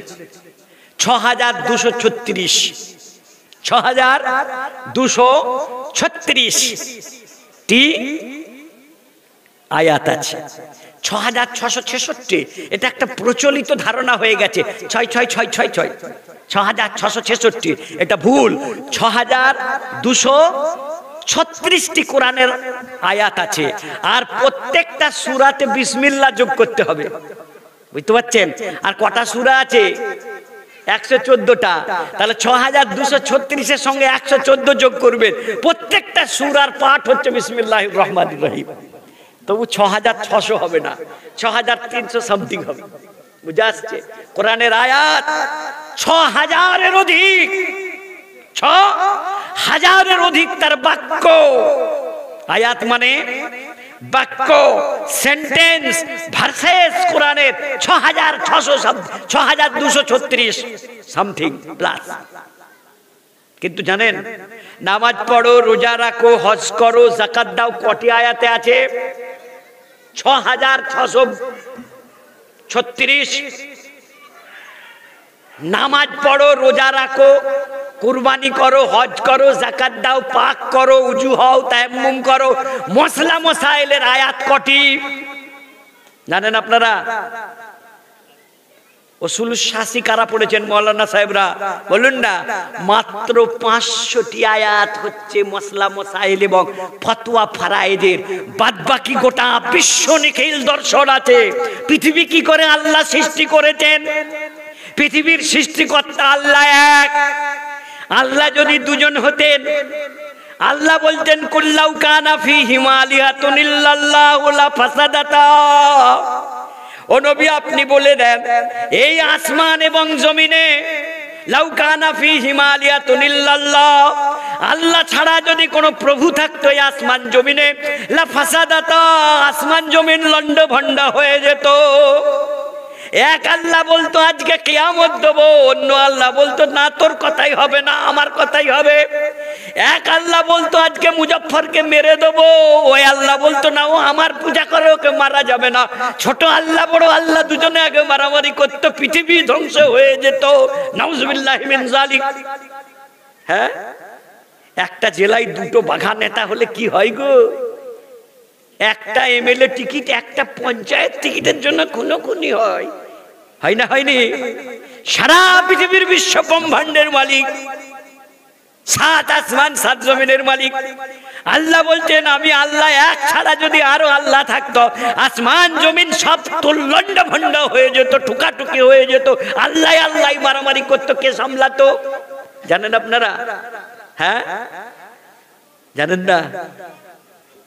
6236। 6236 টি আয়াত আছে। 6666 এটা একটা প্রচলিত ধারণা হয়ে গেছে, 6666 6666, এটা ভুল। 6236টি কোরআনের আয়াত আছে, আর প্রত্যেকটা সূরাতে বিসমিল্লাহ যোগ করতে হবে, বুঝতে পারছেন? আর কটা সূরা আছে? 114টা। তাহলে 6236 এর সঙ্গে 114 যোগ করবেন, প্রত্যেকটা সূরার পাঠ হচ্ছে বিসমিল্লাহির রহমানির রহিম। তবু 6600 হবে না, 6300 সামথিং হবে। বুঝে আসছে? কোরআনের আয়াত 6000-এর অধিক, 6000-এর অধিক তার বাক্য। আয়াত মানে বাক্য, সেন্টেন্স, ভার্সেস কোরআনের 6236 সামথিং প্লাস। কিন্তু জানেন, নামাজ পড়ো, রোজা রাখো, হজ করো, যাকাত দাও, কটি আয়াতে আছে? 6636। নামাজ পড়ো, রোজা রাখো, কুরবানি করো, হজ করো, যাকাত দাও, পাক করো, উজু হও, তায়াম্মুম করো, মশলা মশাইলের আয়াত কটি জানেন আপনারা? উসুলুস শাসি কারা পড়েছেন? মাওলানা সাহেবরা বলুন না। মাত্র 500টি আয়াত হচ্ছে মশলা মশাইল এবং ফতোয়া ফারায়েদের। বাদবাকি গোটা বিশ্ব নিখিল দর্শন আছে। পৃথিবী কি করে আল্লাহ সৃষ্টি করেছেন? পৃথিবীর সৃষ্টিকর্তা আল্লাহ এক। আল্লাহ যদি দুজন হতেন, আল্লাহ বলতেন কুল্লাউ কানা ফীহিমা আলিহাতুন ইল্লাল্লাহু লা ফাসাদাতা। ও নবী, আপনি বলে দেন, এই আসমান এবং জমিনে লাউ কানা ফীহিমা আলিহাতুন ইল্লাল্লাহ, আল্লাহ ছাড়া যদি কোনো প্রভু থাকতো এই আসমান জমিনে, লা ফাসাদাতা, আসমান জমিন লন্ড ভন্ড হয়ে যেত। এক আল্লাহ বলতো আজকে কিয়ামত দেবো, অন্য আল্লাহ বলতো না, তোর কথাই হবে না, আমার কথাই হবে। এক আল্লাহ বলতো আজকে মুজফ্ফরকে মেরে দেবো, ওই আল্লাহ বলতো না, ও আমার পূজা করে, ওকে মারা যাবে না। ছোট আল্লাহ বড় আল্লাহ দুজনে আগে মারামারি করতো, পৃথিবী ধ্বংস হয়ে যেত। নাউজুবিল্লাহি মিন যালিক। হ্যাঁ, একটা জেলায় দুটো বাঘা নেতা হলে কি হয় গো? একটা এমএলএ টিকিট, একটা পঞ্চায়েত টিকিটের জন্য খুনোখুনি হয়, হয় না? হয়নি? সারা পৃথিবীর বিশ্ব ব্রহ্মাণ্ডের মালিক, 7 আসমান 7 জমিনের মালিক আল্লাহ বলছেন, আমি আল্লাহ এক ছাড়া যদি আরো আল্লাহ থাকতো, আসমান জমিন সব লন্ড ভন্ড হয়ে যেত, টুকাটুকি হয়ে যেত। আল্লাহ আল্লাহ মারামারি করতো, কে সামলাতো জানেন আপনারা? হ্যাঁ, জানেন না?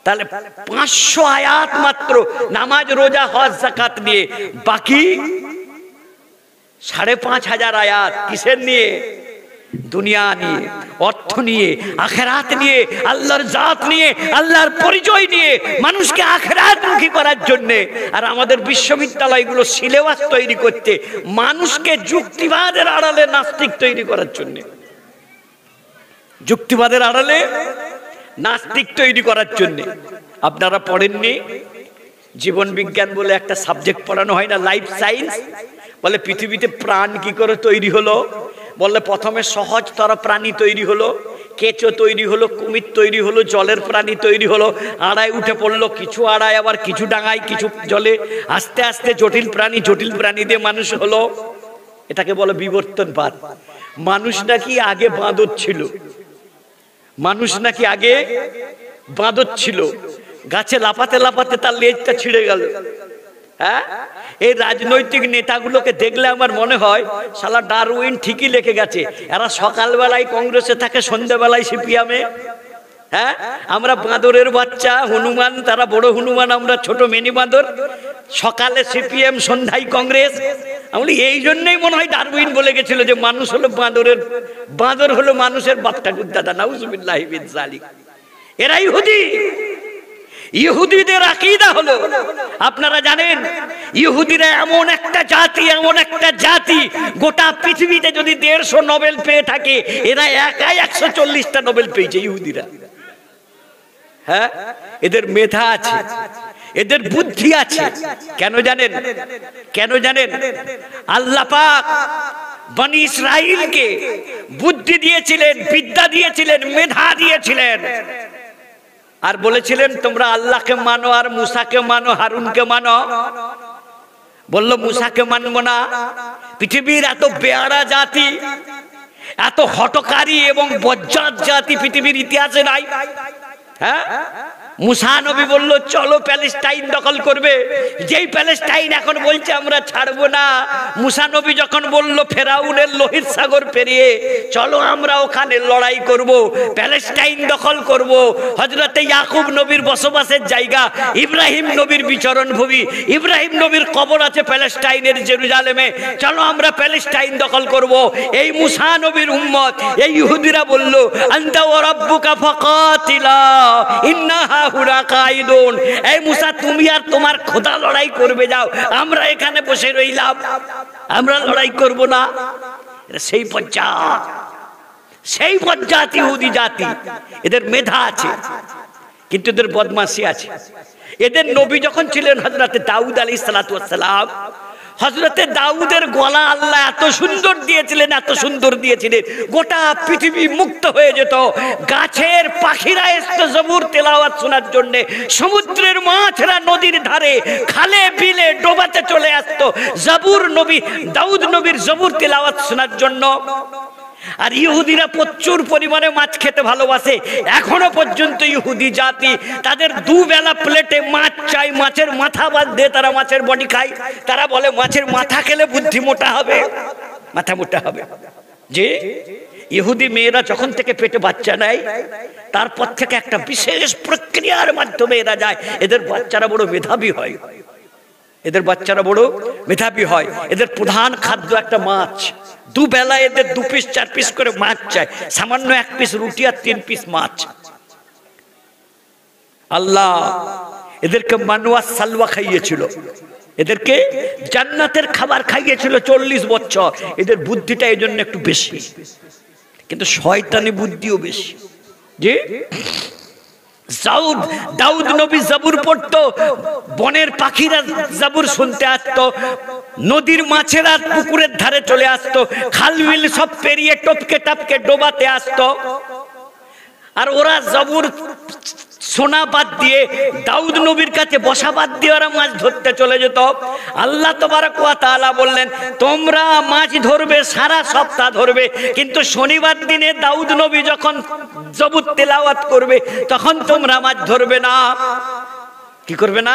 তাহলে 500 আয়াত মাত্র নামাজ রোজা হজ যাকাত নিয়ে, বাকি 5,500 আয়াত কিসের নিয়ে? দুনিয়া নিয়ে, অর্থ নিয়ে, আখিরাত নিয়ে, আল্লাহর জাত নিয়ে, আল্লাহর পরিচয় নিয়ে, মানুষকে আখিরাতমুখী করার জন্য। আর আমাদের বিশ্ববিদ্যালয়গুলো সিলেবাস তৈরি করতে মানুষকে যুক্তিবাদের আড়ালে নাস্তিক তৈরি করার জন্য, যুক্তিবাদের আড়ালে নাস্তিক তৈরি করার জন্য। আপনারা পড়েননি জীবন বিজ্ঞান বলে একটা সাবজেক্ট পড়ানো হয় না, লাইফ সায়েন্স? বলে পৃথিবীতে প্রাণ কি করে তৈরি হলো? বললে প্রথমে সহজতর প্রাণী তৈরি হলো, কেঁচো তৈরি হলো, কুমির তৈরি হলো, জলের প্রাণী তৈরি হলো, আড়ায় উঠে পড়লো, কিছু আড়ায় আবার কিছু ডাঙায় কিছু জলে, আস্তে আস্তে জটিল প্রাণী দিয়ে মানুষ হলো। এটাকে বলে বিবর্তনবাদ। মানুষ নাকি আগে বাঁদর ছিল, মানুষ নাকি আগে বাঁদর ছিল, গাছে লাফাতে লাফাতে তার লেজটা ছিঁড়ে গেল। হ্যাঁ, এই রাজনৈতিক নেতাগুলোকে দেখলে আমার মনে হয় শালা ডারউইন ঠিকই লিখে গেছে। এরা সকালবেলায় কংগ্রেসে থাকে, সন্ধ্যাবেলায় সিপিএমে। হ্যাঁ, আমরা বাঁদরের বাচ্চা, হনুমান, তারা বড় হনুমান, আমরা ছোট মিনি বাঁদর। সকালে সিপিএম, সন্ধ্যায় কংগ্রেস। আমি এই জন্যই মনে হয় ডারউইন বলে গেছিল যে মানুষ হলো বাঁদরের, বাঁদর হলো মানুষের বাপ ঠাকুর দাদা। নাউজুবিল্লাহি মিন যালিক। এরা ইহুদি। ইহুদিদের আকীদা হলো, আপনারা জানেন ইহুদিরা এমন একটা জাতি, গোটা পৃথিবীতে যদি 150 নোবেল পেয়ে থাকে, এরা একাই 140টা নোবেল পেয়েছে ইহুদিরা। হ্যাঁ, এদের মেধা আছে, এদের বুদ্ধি আছে। কেন জানেন? আল্লাহ পাক বনি ইসরাইলকে বুদ্ধি দিয়েছিলেন, বিদ্যা দিয়েছিলেন, মেধা দিয়েছিলেন, আর বলেছিলেন তোমরা আল্লাহকে মানো আর মুসাকে মানো, হারুনকে মানো। বললো মুসাকে মানবো না। পৃথিবীর এত বেয়ারা জাতি, এত হটকারী এবং বজ্জাত জাতি পৃথিবীর ইতিহাসে নাই। হ্যাঁ, মুসা নবী বলল চলো প্যালেস্টাইন দখল করবে। যেই প্যালেস্টাইন এখন বলছে আমরা ছাড়বো না, মুসা নবী যখন বলল ফেরাউনের লোহিত সাগর পেরিয়ে চলো আমরা ওখানে লড়াই করব, প্যালেস্টাইন দখল করব, হযরতে ইয়াকুব নবীর বসবাসের জায়গা, ইব্রাহিম নবীর বিচরণ ভূমি, ইব্রাহিম নবীর কবর আছে প্যালেস্টাইনের জেরুজালেমে, চলো আমরা প্যালেস্টাইন দখল করব। এই মুসা নবীর উম্মত, এই ইহুদিরা বলল আনতা ওয়া রাব্বুকা ফাকাতিলা ইন্নাহা হুনা কাইদুন। এই মুসা তুমি আর তোমার খোদা লড়াই করবে, যাও, আমরা এখানে বসে রইলাম, আমরা লড়াই করব না। সেই পর্যাত ইহুদি জাতি। এদের মেধা আছে কিন্তু এদের বদমাশি আছে। এদের নবী যখন ছিলেন হযরতে দাউদ আলাইহিস সালাতু ওয়াস সালাম, হযরতে দাউদের গলা আল্লাহ এত সুন্দর দিয়েছিলেন, গোটা পৃথিবী মুক্ত হয়ে যেত। গাছের পাখিরা আসতো জবুর তেলাওয়াত শোনার জন্য, সমুদ্রের মাছরা নদীর ধারে, খালে বিলে ডোবাতে চলে আসতো জবুর নবী, দাউদ নবীর জবুর তেলাওয়াত শোনার জন্য। আর ইহুদিরা প্রচুর পরিমাণে মাছ খেতে ভালোবাসে। এখনো পর্যন্ত ইহুদি জাতি তাদের দুবেলা প্লেটে মাছ চাই, মাছের মাথা বাদ দিয়ে তারা মাছের বডি খায়। তারা বলে মাছের মাথা খেলে বুদ্ধি মোটা হবে, মাথা মোটা হবে। যে ইহুদি মেয়েরা যখন থেকে পেটে বাচ্চা নেয় তারপর থেকে একটা বিশেষ প্রক্রিয়ার মাধ্যমে এরা যায়, এদের বাচ্চারা বড় মেধাবী হয়, এদের বাচ্চারা বড় মেধাবী হয়। এদের প্রধান খাদ্য একটা মাছ, দুবেলা এদের 2 পিস 4 পিস করে মাছ চাই, সামান্য 1 পিস রুটি আর 3 পিস মাছ। আল্লাহ এদেরকে মানওয়া সালওয়া খাইয়েছিল, এদেরকে জান্নাতের খাবার খাইয়েছিল 40 বছর। এদের বুদ্ধিটা এই জন্য একটু বেশি, কিন্তু শয়তানি বুদ্ধিও বেশি। যে দাউদ নবী জবুর পড়তো, বনের পাখিরা জবুর শুনতে আসতো, নদীর মাছেরা পুকুরের ধারে চলে আসতো, খাল বিল সব পেরিয়ে টপকে টাপকে ডোবাতে আসতো। আর ওরা জবুর শোনা বাদ দিয়ে, দাউদ নবীর কাছে বসা বাদ দিয়ে ওরা মাছ ধরতে চলে যেত। আল্লাহ তাবারক ওয়া তাআলা বললেন তোমরা মাছ ধরবে, সারা সপ্তাহ ধরবে, কিন্তু শনিবার দিনে দাউদ নবী যখন জবুর তেলাওয়াত করবে তখন তোমরা মাছ ধরবে না। কি করবে না?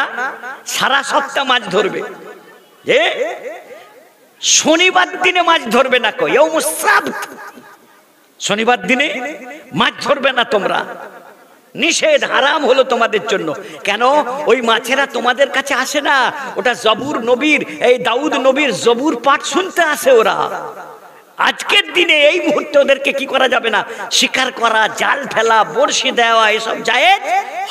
সারা সপ্তাহ মাছ ধরবে, যে শনিবার দিনে মাছ ধরবে না। কই ইয়াউমুস সাbt, শনিবার দিনে মাছ ধরবে না তোমরা। নিষেধ, হারাম হলো তোমাদের জন্য। কেন? ওই মাছেরা তোমাদের কাছে আসে না, ওটা জবুর নবীর, এই দাউদ নবীর জবুর পাঠ শুনতে আসে ওরা। আজকের দিনে এই মুহূর্তে ওদেরকে কি করা যাবে না? শিকার করা, জাল ফেলা, বড়শি দেওয়া এসব জায়েজ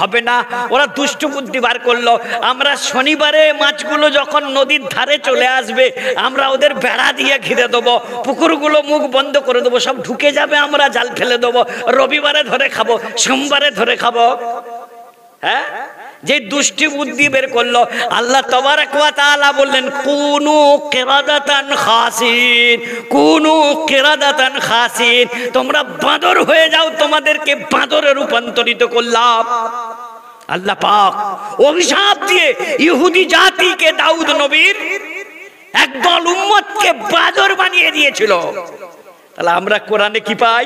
হবে না। ওরা দুষ্ট বুদ্ধি বার করলো, আমরা শনিবারে মাছগুলো যখন নদীর ধারে চলে আসবে আমরা ওদের বেড়া দিয়ে ঘিরে দেবো, পুকুরগুলো মুখ বন্ধ করে দেবো, সব ঢুকে যাবে, আমরা জাল ফেলে দেবো, রবিবারে ধরে খাবো, সোমবারে ধরে খাবো। হ্যাঁ, যে দুষ্টি বুদ্ধি বের করলো, আল্লাহ তাবারাক ওয়া তাআলা বললেন কুনু কিরাদাতান খাসিন, কুনু কিরাদাতান খাসিন, তোমরা বাঁদর হয়ে যাও, তোমাদেরকে বাঁদরে রূপান্তরিত করলাম। আল্লাহ পাক অভিশাপ দিয়ে ইহুদি জাতিকে দাউদ নবীর একদল উম্মতকে বাঁদর বানিয়ে দিয়েছিল। তাহলে আমরা কোরআনে কি পাই?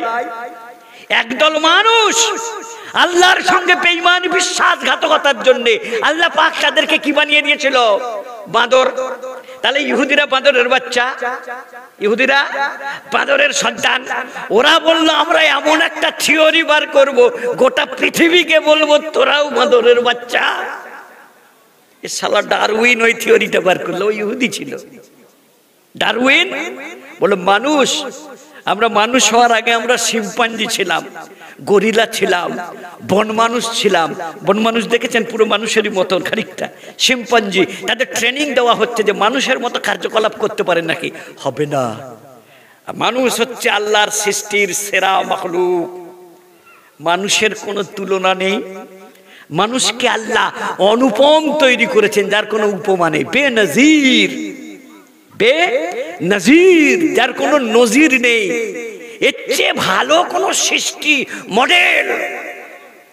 একদল মানুষ আল্লাহর সঙ্গে বেঈমানি বিশ্বাসঘাতকতার জন্য আল্লাহ পাক তাদেরকে কি বানিয়ে দিয়েছিল? বাঁদর। তাহলে ইহুদিরা বাঁদরের বাচ্চা, ইহুদিরা বাঁদরের সন্তান। ওরা বলল আমরা এমন একটা থিওরি বার করব, গোটা পৃথিবীকে বলবো তোরাও বাঁদরের বাচ্চা। এ শালা ডারউইন ওই থিওরিটা বার করলো, ওই ইহুদি ছিল। ডারউইন বলে মানুষ, আমরা মানুষ হওয়ার আগে আমরা শিম্পাঞ্জি ছিলাম, গরিলা ছিলাম, বন মানুষ ছিলাম। বন মানুষ দেখেছেন? পুরো মানুষেরই মতন খানিকটা শিম্পাঞ্জি। তাদের ট্রেনিং দেওয়া হচ্ছে যে মানুষের মতো কার্যকলাপ করতে পারে নাকি? হবে না। মানুষ হচ্ছে আল্লাহর সৃষ্টির সেরা মাখলুক, মানুষের কোনো তুলনা নেই। মানুষকে আল্লাহ অনুপম তৈরি করেছেন, যার কোনো উপমা নেই, বেনজির, বেনজির, যার কোনো নজির নেই। এর চেয়ে ভালো কোনো সৃষ্টি মডেল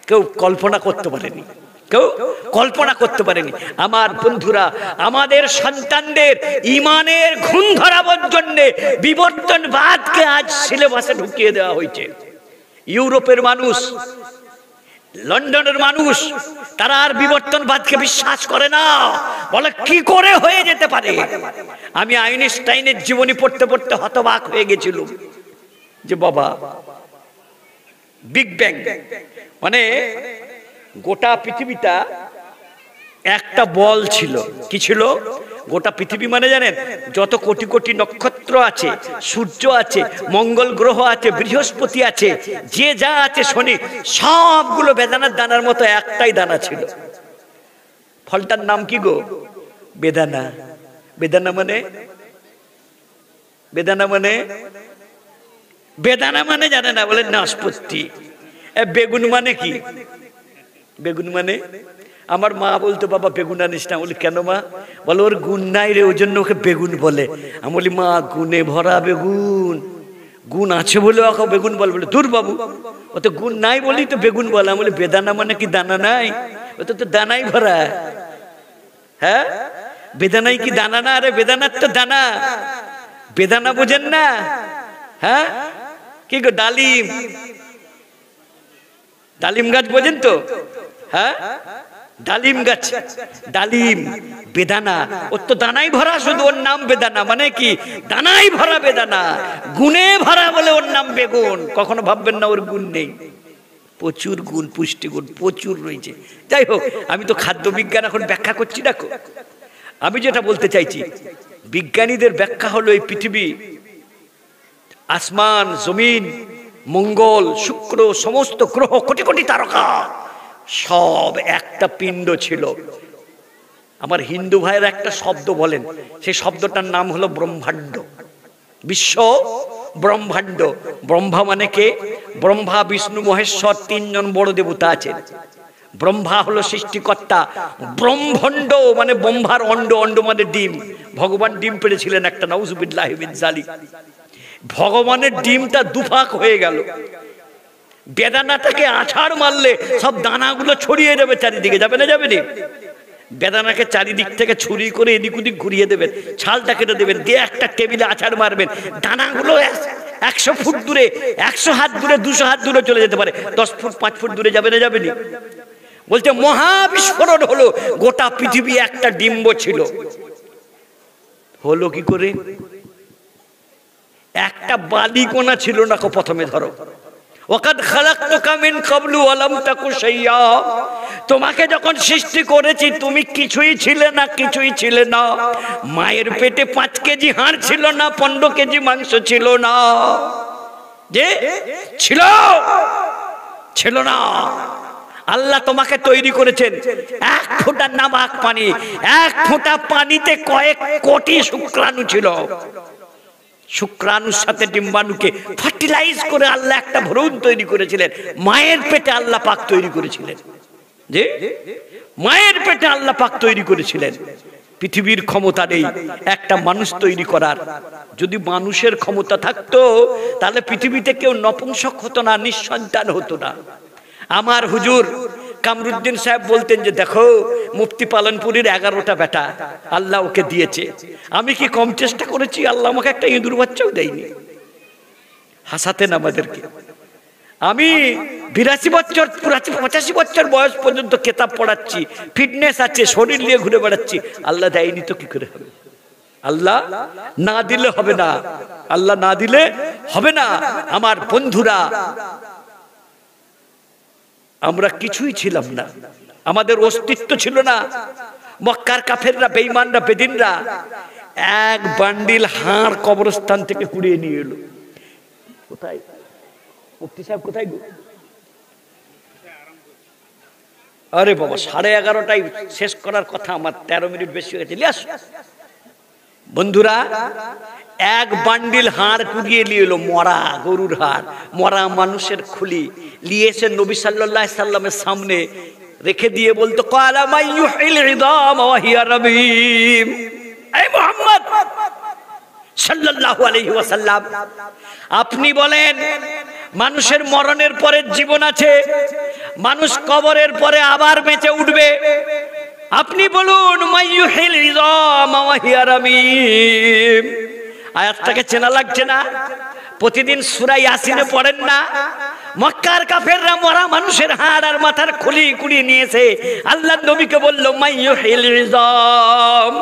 কেউ কল্পনা করতে পারেনি, কেউ কল্পনা করতে পারেনি। আমার বন্ধুরা, আমাদের সন্তানদের ইমানের ঘুণ ধরাবার জন্য বিবর্তনবাদকে আজ সিলেবাসে ঢুকিয়ে দেওয়া হয়েছে। ইউরোপের মানুষ, লন্ডনের মানুষ, তারা আর বিবর্তনবাদকে বিশ্বাস করে না, বলে কি করে হয়ে যেতে পারে। আমি আইনস্টাইনের জীবনী পড়তে পড়তে হতবাক হয়ে গেছিলাম যে বাবা, বিগ ব্যাং মানে গোটা পৃথিবীটা একটা বল ছিল। কি ছিল? গোটা পৃথিবী মানে জানেন, যত কোটি কোটি নক্ষত্র আছে, সূর্য আছে, মঙ্গল গ্রহ আছে, বৃহস্পতি আছে, যে যা আছে শনি, সবগুলো বেদানার দানার মতো একটাই দানা ছিল। ফলটার নাম কি গো? বেদানা। বেদানা মানে, বেদানা মানে, বেদানা মানে জানে না? বলে নাশপাতি। বেগুন মানে কি? বেগুন মানে, আমার মা বলতো বাবা বেগুন আনিস না। বলি কেন মা? বলে ওর গুণ নাই রে, ওই জন্য ওকে বেগুন বলে। আমি বলি মা, গুণে ভরা বেগুন, গুণ আছে বলে ওকে বেগুন বলে। বলে দূর বাবু, ও তো গুণ নাই বলেই তো বেগুন বলে। আমি বলি বেদানা মানে কি দানা নাই? ও তো দানাই ভরা। হ্যাঁ, বেদানাই কি দানা না? আরে বেদানার তো দানা, বেদানা বোঝেন না? হ্যাঁ, কি গো, ডালিম, ডালিম গাছ বোঝেন তো? হ্যাঁ, ডালিম গাছ, ডালিম, বেদানা, ওর তো দানাই ভরা, শুধু ওর নাম বেদানা। মানে কি? দানাই ভরা বেদানা, গুণে ভরা বলে ওর নাম বেগুন। কখনো ভাববেন না ওর গুণ নেই, প্রচুর গুণ, পুষ্টিগুণ প্রচুর রয়েছে। যাই হোক, আমি তো খাদ্য বিজ্ঞান এখন ব্যাখ্যা করছি। দেখো, আমি যেটা বলতে চাইছি, বিজ্ঞানীদের ব্যাখ্যা হলো এই পৃথিবী, আসমান, জমিন, মঙ্গল, শুক্র, সমস্ত গ্রহ, কোটি কোটি তারকা, সব একটা পিণ্ড ছিল। আমার হিন্দু ভাইয়ের একটা শব্দ বলেন, সেই শব্দটার নাম হলো ব্রহ্মাণ্ড, বিশ্ব ব্রহ্মাণ্ড। ব্রহ্মা মানে কে? ব্রহ্মা, বিষ্ণু, মহেশ্বর, তিনজন বড় দেবতা আছেন। ব্রহ্মা হলো সৃষ্টিকর্তা। ব্রহ্মাণ্ড মানে ব্রহ্মার অণ্ড, অণ্ড মানে ডিম। ভগবান ডিম পেড়েছিলেন একটা, নাউজুবিল্লাহি মিন যালিক। ভগবানের ডিমটা দুভাগ হয়ে গেল। বেদানাটাকে আছাড় মারলে সব দানাগুলো ছড়িয়ে যাবে চারিদিকে, যাবে না? যাবে না? বেদানাকে চারিদিক থেকে ছুরি করে এদিক ওদিক ঘুরিয়ে দেবেন, ছালটা কেটে দেবেন, দিয়ে একটা টেবিলে আছাড় মারবেন, দানাগুলো 100 ফুট দূরে, 100 হাত দূরে, 200 হাত দূরে চলে যেতে পারে, 10 ফুট 5 ফুট দূরে যাবে না? যাবে না? বলছে মহাবিস্ফোরণ হলো, গোটা পৃথিবী একটা ডিম্ব ছিল। হলো কি করে? একটা বালিকণা ছিল না প্রথমে, ধরো ওয়াকাদ খালাকতুকা মিন ক্বাবলু ওয়া লাম তাকু শাইয়্যা, তোমাকে যখন সৃষ্টি করেছি তুমি কিছুই ছিলে না, কিছুই ছিলে না। মায়ের পেটে 5 কেজি হাড় ছিল না, 15 কেজি মাংস ছিল না, যে ছিল না। আল্লাহ তোমাকে তৈরি করেছেন, 1 ফোঁটা নামাক পানি, 1 ফোঁটা পানিতে কয়েক কোটি শুক্রাণু ছিল। শুক্রাণুর সাথে ডিম্বাণুকে ফার্টিলাইজ করে আল্লাহ একটা ভ্রূণ তৈরি করেছিলেন। মায়ের পেটে আল্লাহ পাক তৈরি করেছিলেন, যে মায়ের পেটে আল্লাহ পাক তৈরি করেছিলেন। পৃথিবীর ক্ষমতা নেই একটা মানুষ তৈরি করার। যদি মানুষের ক্ষমতা থাকতো তাহলে পৃথিবীতে কেউ নপুংসক হতো না, নিঃসন্তান হতো না। আমার হুজুর কামরুদ্দিন সাহেব বলতেন যে দেখো মুফতি পালনপুরের 11টা বেটা আল্লাহ ওকে দিয়েছে, আমি কি কম চেষ্টা করেছি? আল্লাহ আমাকে একটা ইঁদুর বাচ্চাও দেয়নি। হাসাতেন আমাদেরকে। আমি 82 বছর 85 বছর বয়স পর্যন্ত কেতাব পড়াচ্ছি, ফিটনেস আছে, শরীর নিয়ে ঘুরে বেড়াচ্ছি। আল্লাহ দেয়নি তো কি করে হবে? আল্লাহ না দিলে হবে না, আল্লাহ না দিলে হবে না। আমার বন্ধুরা, আমরা কিছুই ছিলাম না, আমাদের অস্তিত্ব ছিল না। মক্কার কাফেররা, বেঈমানরা, বেদিনরা 1 বান্ডিল হাড় কবরস্থান থেকে কুড়িয়ে নিয়ে এলো। কোথায় মুফতি সাহেব, কোথায় গো? আরে বাবা, 11:30টায় শেষ করার কথা, আমার 13 মিনিট বেশি হয়ে গেছে। বন্ধুরা, 1 বান্ডিল হাড় কুড়িয়ে নিয়ে এলো, মরা গরুর হাড়, মরা মানুষের খুলি নিয়ে এসে নবী সাল্লাল্লাহু আলাইহি সাল্লামের সামনে রেখে দিয়ে বলতো, ক্বালা মাইয়ুহিল ইযাম ওয়া হিয়া রামীম। এই মুহাম্মদ সাল্লাল্লাহু আলাইহি ওয়াসাল্লাম, আপনি বলেন মানুষের মরণের পরে জীবন আছে, মানুষ কবরের পরে আবার বেঁচে উঠবে। আপনি বলুন মাইয়ুহিল ইযাম ওয়া হিয়া রামীম। আয়াতটাকে চেনা লাগছে না? প্রতিদিন সূরা ইয়াসিনে পড়েন না? মক্কার কাফেররা মরা মানুষের হাড় আর মাথার খুলি কুড়িয়ে নিয়েছে। আল্লাহর নবীকে বলল মাইয়ুহিল ইযাম,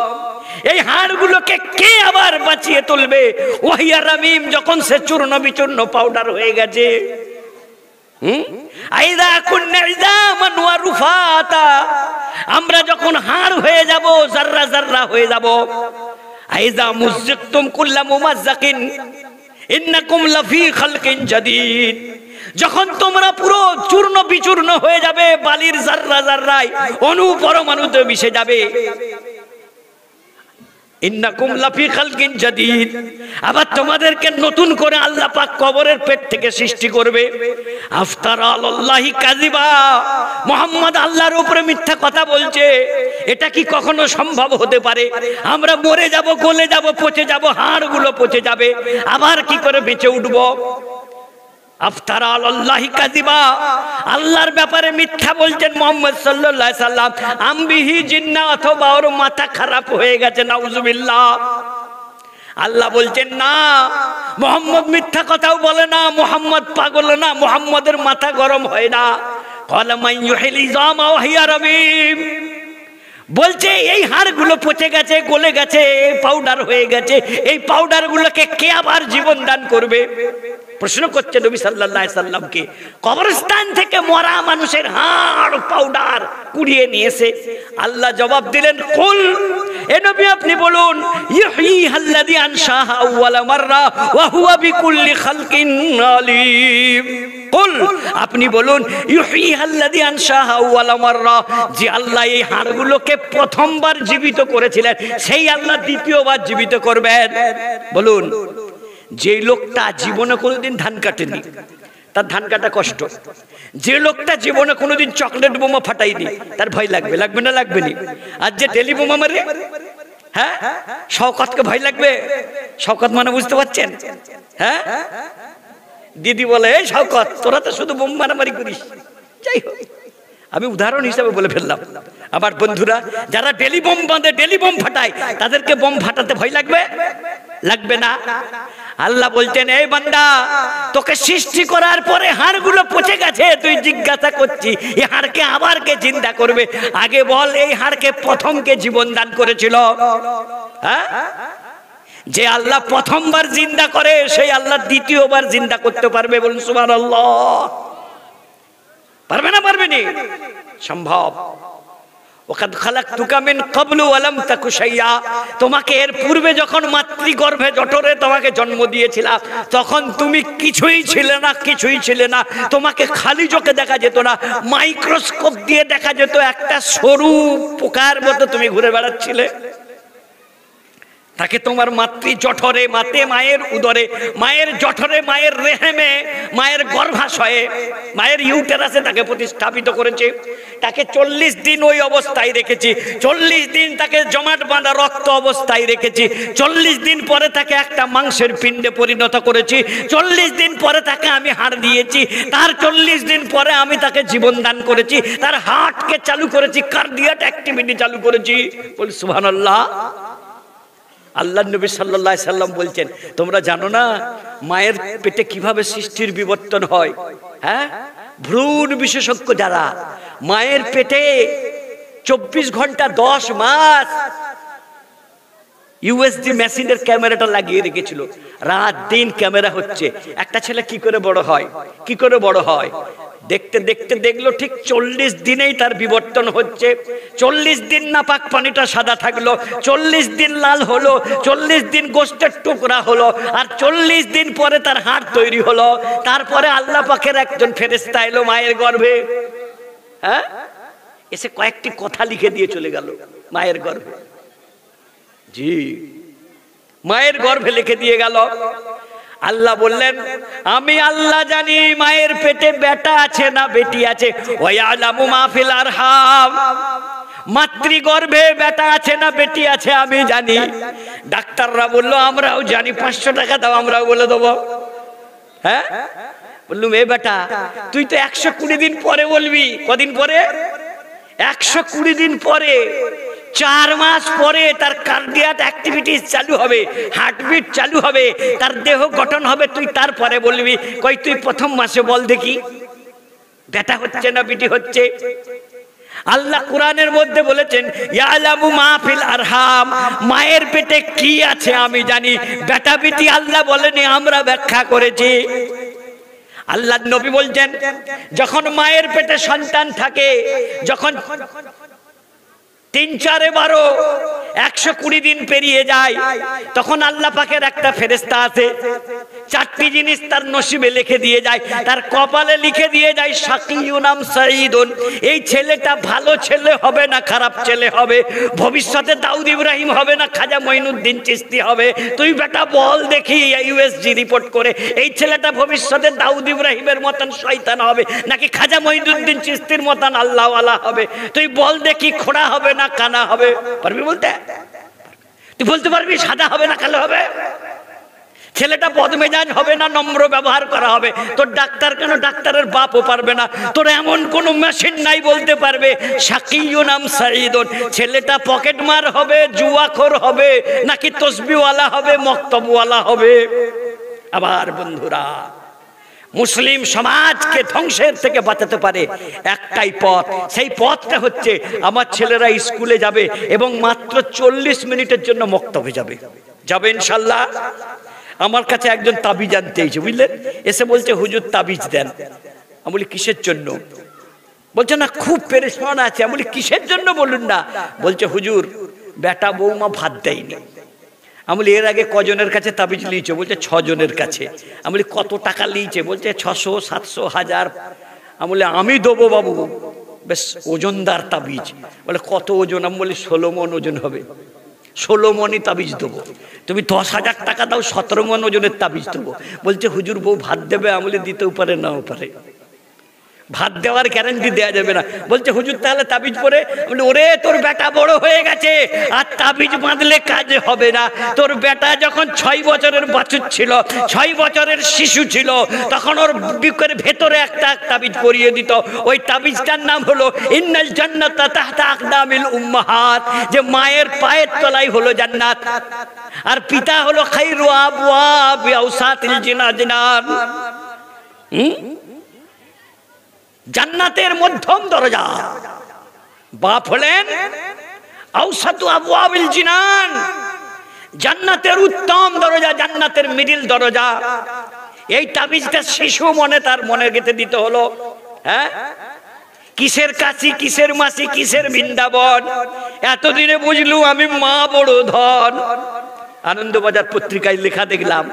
এই হাড়গুলোকে কে আবার বাঁচিয়ে তুলবে? ওয়াহিয়া রামীম, যখন সে চূর্ণ বিচূর্ণ পাউডার হয়ে গেছে। আইদা কুন্না ইযামান ওয়া রুফাতা, আমরা যখন হাড় হয়ে যাব, জাররা জাররা হয়ে যাব। আইদা মুযিকতুম কুল্লা মুমাজ্জাকিন ইন্নাকুম লাফি খালকিন জাদীদ, যখন তোমরা পুরো চূর্ণ বিচূর্ণ হয়ে যাবে, বালির জাররা জাররায় অণু পরমাণুতে মিশে যাবে। ইন্নাকুম লাফি খালকিন জাদীদ, আবার তোমাদেরকে নতুন করে আল্লাহ পাক কবরের পেট থেকে সৃষ্টি করবে। আফতারা আলাল্লাহি কাযিবা, মুহাম্মদ আল্লাহর উপরে মিথ্যা কথা বলছে। এটা কি কখনো সম্ভব হতে পারে? আমরা মরে যাব, গলে যাব, পচে যাব, হাড়গুলো পচে যাবে, আবার কি করে বেঁচে উঠব? আফতারা আলাল্লাহি কাযিবা, আল্লাহর ব্যাপারে মিথ্যা বলছেন মুহাম্মদ সাল্লাল্লাহু আলাইহি সাল্লাম। আমবিহি জিন্নাহ, অথবা ওর মাথা খারাপ হয়ে গেছে, নাউজুবিল্লাহ। আল্লাহ বলছেন না, মুহাম্মদ মিথ্যা কথাও বলে না, মুহাম্মদ পাগল না, মুহাম্মদের মাথা গরম হয় না। ক্বালা মাইয়ুহিল ইযাম ওয়া হিয়া রামীম, বলছে এই হাড়গুলো পচে গেছে, গলে গেছে, পাউডার হয়ে গেছে, এই পাউডারগুলোকে কে আবার জীবন দান করবে? প্রশ্ন করছে নবী সাল্লাল্লাহু আলাইহি সাল্লামকে। কবরস্থান থেকে মরা মানুষের হাড় পাউডার কুড়িয়ে নিয়েছে। আল্লাহ জবাব দিলেন, কুল, এ নবী আপনি বলুন, ইউহয়িহাল্লাযী আনশাহা আউওয়ালা মাররা ওয়া হুয়া বিকুল্লি খালকিন আলীম। কুল, আপনি বলুন, ইউহয়িহাল্লাযী আনশাহা আউওয়ালা মাররা, যে আল্লাহ এই হাড়গুলোকে প্রথমবার জীবিত করেছিলেন, সেই আল্লাহ দ্বিতীয়বার জীবিত করবেন। বলুন, যে লোকটা জীবনে কোনোদিন ধান কাটেনি, তার ধান কাটা কষ্ট। যে লোকটা জীবনে কোনোদিন চকলেট বোমা ফাটাইনি, তার ভয় লাগবে, লাগবে না? লাগবে না? আর যে টেলি বোমা মারে, হ্যাঁ, শওকতকে ভয় লাগবে? শওকত মানে বুঝতে পারছেন? হ্যাঁ, দিদি বলে, এই শওকত, তোরা তো শুধু বোম মারামারি করিস। যাই হোক, আমি উদাহরণ হিসাবে বলে ফেললাম। আবার বন্ধুরা, যারা ডেলি বোম বাঁধে, ডেলি বোম ফাটায়, তাদেরকে বোম ফাটাতে ভয় লাগবে? লাগবে না? আল্লাহ বলতেন, এই বান্দা, তোকে সৃষ্টি করার পরে হাড়গুলো পচে গেছে, তুই জিজ্ঞাসা করছিস এই হাড়কে আবার কে চিন্তা করবে? আগে বল, এই হাড়কে প্রথম কে জীবন দান করেছিল? হ্যাঁ, যে আল্লাহ প্রথমবার জিন্দা করে সেই আল্লাহ দ্বিতীয়বার জিন্দা করতে পারবে, বলুন সুবহানাল্লাহ। পারবে না? পারবে না? সম্ভব। ওয়াকাদ খালাকতুকা মিন ক্বাবলু ওয়া লাম তাকু শাইআ, তোমাকে এর পূর্বে যখন মাতৃগর্ভে জঠরে তোমাকে জন্ম দিয়েছিলাম তখন তুমি কিছুই ছিলে না, কিছুই ছিলে না। তোমাকে খালি চোখে দেখা যেত না, মাইক্রোস্কোপ দিয়ে দেখা যেত একটা সরু পোকার মতো তুমি ঘুরে বেড়াচ্ছিলে। তাকে তোমার মাতৃ জঠরে, মায়ের উদরে, মায়ের জঠরে, মায়ের রেহেমে, মায়ের গর্ভাশয়ে, মায়ের ইউটেরাসে তাকে প্রতিস্থাপিত করেছে। তাকে 40 দিন ওই অবস্থায় রেখেছি, 40 দিন তাকে জমাট বাঁধা রক্ত অবস্থায় রেখেছি, 40 দিন পরে তাকে একটা মাংসের পিণ্ডে পরিণত করেছি, 40 দিন পরে তাকে আমি হাড় দিয়েছি, তার 40 দিন পরে আমি তাকে জীবন দান করেছি, তার হার্টকে চালু করেছি, কার্ডিয়াক অ্যাক্টিভিটি চালু করেছি। বল সুবহানাল্লাহ। আল্লাহ নবী সাল্লাল্লাহু আলাইহি সাল্লাম বলছেন, তোমরা জানো না মায়ের পেটে কিভাবে সৃষ্টির বিবর্তন হয়? হ্যাঁ, ভ্রূণ বিশেষজ্ঞ যারা মায়ের পেটে 24 ঘন্টা 10 মাস ইউএসডি মেশিনের ক্যামেরাটা লাগিয়ে রেখেছিল, রাত দিন ক্যামেরা হচ্ছে। একটা ছেলে কি করে বড় হয়, কি করে বড় হয়? দেখতে দেখতে দেখলো ঠিক 40 দিনেই তার বিবর্তন হচ্ছে। 40 দিন নাপাক পানিটা সাদা থাকলো, 40 দিন লাল হলো, 40 দিন গোশতের টুকরা হলো, আর 40 দিন পরে তার হাড় তৈরি হলো। তারপরে আল্লাহ পাকের একজন ফেরেশতা এলো মায়ের গর্ভে, হ্যাঁ, এসে কয়েকটি কথা লিখে দিয়ে চলে গেল মায়ের গর্ভে। জি, মায়ের গর্ভে লিখে দিয়ে গেল। আল্লাহ বললেন, আমি আল্লাহ জানি মায়ের পেটে বেটা আছে না বেটি আছে। ওয়ায়ালামু মা ফিল আরহাম, মাতৃগর্ভে বেটা আছে না বেটি আছে আমি জানি। ডাক্তাররা বললো আমরাও জানি, 500 টাকা দাও আমরাও বলে দেবো। হ্যাঁ, বললুম এ বেটা তুই তো 120 দিন পরে বলবি। কদিন পরে? 120 দিন পরে, 4 মাস পরে তার কার্ডিয়াক অ্যাক্টিভিটিস চালু হবে, হার্টবিট চালু হবে, তার দেহ গঠন হবে, তুই তারপরে বলবি। কই তুই প্রথম মাসে বল দেখি বেটা হচ্ছে না বেটি হচ্ছে। আল্লাহ কোরআনের মধ্যে বলেছেন, ইয়ালামু মা ফিল আরহাম, মায়ের পেটে কি আছে আমি জানি। বেটা বেটি আল্লাহ বলেনি, আমরা ব্যাখ্যা করেছি। আল্লাহ নবী বলছেন, যখন মায়ের পেটে সন্তান থাকে, যখন 3, 4, 12, 120 দিন পেরিয়ে যায়, তখন আল্লাহ পাকের একটা ফেরেশতা আছে, 4টি জিনিস তার নসিবে লিখে দিয়ে যায়, তার কপালে লিখে দিয়ে যায়, শাকিয়ুন আম সাঈদুন। এই ছেলেটা ভালো ছেলে হবে না খারাপ ছেলে হবে, ভবিষ্যতে দাউদ ইব্রাহিম হবে না খাজা মঈনুদ্দিন চিশতি হবে। তুই বেটা বল দেখি ইউএসজি রিপোর্ট করে, এই ছেলেটা ভবিষ্যতে দাউদ ইব্রাহিমের মতন শয়তান হবে নাকি খাজা মঈনুদ্দিন চিশতির মতন আল্লাহওয়ালা হবে। তুই বল দেখি খোড়া হবে না কানা হবে। পারবি বলতে? তুই বলতে পারবি সাদা হবে না কালো হবে? ছেলেটা বদমেজাজ হবে না নম্র ব্যবহার করা হবে? তোর ডাক্তার কেন, ডাক্তারের বাপও পারবে না। তোর এমন কোন মেশিন নাই বলতে পারবে শাকিয়ুন আম সাঈদুন, ছেলেটা পকেটমার হবে, জুয়াখোর হবে নাকি তসবিওয়ালা হবে, মক্তবওয়ালা হবে। আবার বন্ধুরা, মুসলিম সমাজকে ধ্বংসের থেকে বাঁচাতে পারে একটাই পথ, সেই পথটা হচ্ছে আমার ছেলেরা স্কুলে যাবে এবং মাত্র 40 মিনিটের জন্য মক্তবে যাবে। যাবে ইনশাল্লাহ। আমার কাছে একজন তাবিজ আনতে এসেছে, বুঝলেন, এসে বলছে হুজুর তাবিজ দেন। আমি বলি কিসের জন্য? বলছে না খুব পেরেশান আছে। আমি বলি কিসের জন্য বলুন না। বলছে হুজুর বেটা বৌমা ভাত দেয়নি। আমি বলি এর আগে কজনের কাছে তাবিজ লিয়েছে? বলছে 6 জনের কাছে। আমি বলি কত টাকা লিয়েছে? বলছে 600, 700, 1000। আমি বলি আমি দেবো বাবু, বেশ ওজনদার তাবিজ। বলে কত ওজন? আমি বলি 16 মণ ওজন হবে। 16 মণই তাবিজ দেবো। তুমি 10,000 টাকা দাও, 17 মণ ওজনের তাবিজ দেবো। বলছে হুজুর বউ ভাত দেবে? আমি বলি দিতেও পারে নাও পারে, ভাত দেওয়ার গ্যারান্টি দেওয়া যাবে না। বলছে হুজুর তাহলে তাবিজ পরে? বলি ওরে তোর বেটা বড় হয়ে গেছে, আর তাবিজ বাঁধলে কাজ হবে না। তোর বেটা যখন 6 বছরের বাছুর ছিল, 6 বছরের শিশু ছিল, তখন ওর বুকের ভেতরে একটা তাবিজ পরিয়ে দিত। ওই তাবিজটার নাম হলো ইন্নাল জান্নাতা তাহতা আকদামিল উম্মাহাত, যে মায়ের পায়ের তলায় হলো জান্নাত, আর পিতা হলো খায়রু আবওয়াবি আওসাতিল জিনান। জান্নাতের মধ্যম দরজা। বাপ হলেন আওসাতু আবওয়াবিল জিনান, জান্নাতের উত্তম দরজা, জান্নাতের মিডিল দরজা। এই তাবিজটা শিশু মনে তার মনে গেঁথে দিতে হলো। হ্যাঁ, কিসের কাশি, কিসের মাসি, কিসের বৃন্দাবন, এতদিনে বুঝলু আমি মা বড় ধন। আনন্দবাজার পত্রিকায় লেখা দেখলাম,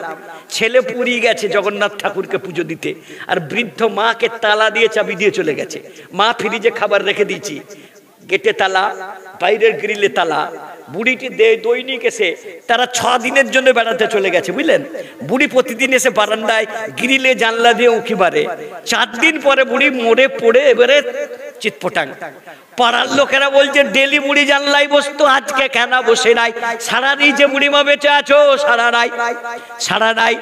ছেলে পুরী গেছে জগন্নাথ ঠাকুরকে পুজো দিতে, আর বৃদ্ধ মাকে তালা দিয়ে চাবি দিয়ে চলে গেছে। মা ফ্রিজে খাবার রেখে দিয়েছি, গেটে তালা, বাইরের গ্রিলে তালা। বুড়িটি দৈনিক এসে তারা 6 দিনের জন্য বেড়াতে চলে গেছে, বুঝলেন। বুড়ি প্রতিদিন এসে বারান্দায় গ্রিলে জানলা দিয়ে উঁকি মারে। 4 দিন পরে বুড়ি মরে পড়ে এবারে চিৎপটাং। পাড়ার লোকেরা বলছে ডেলি বুড়ি জানলাই বসতো, আজকে কেন বসে নাই? সারা নেই যে বুড়িমা বেঁচে আছো, সারা নাই, সারা নাই।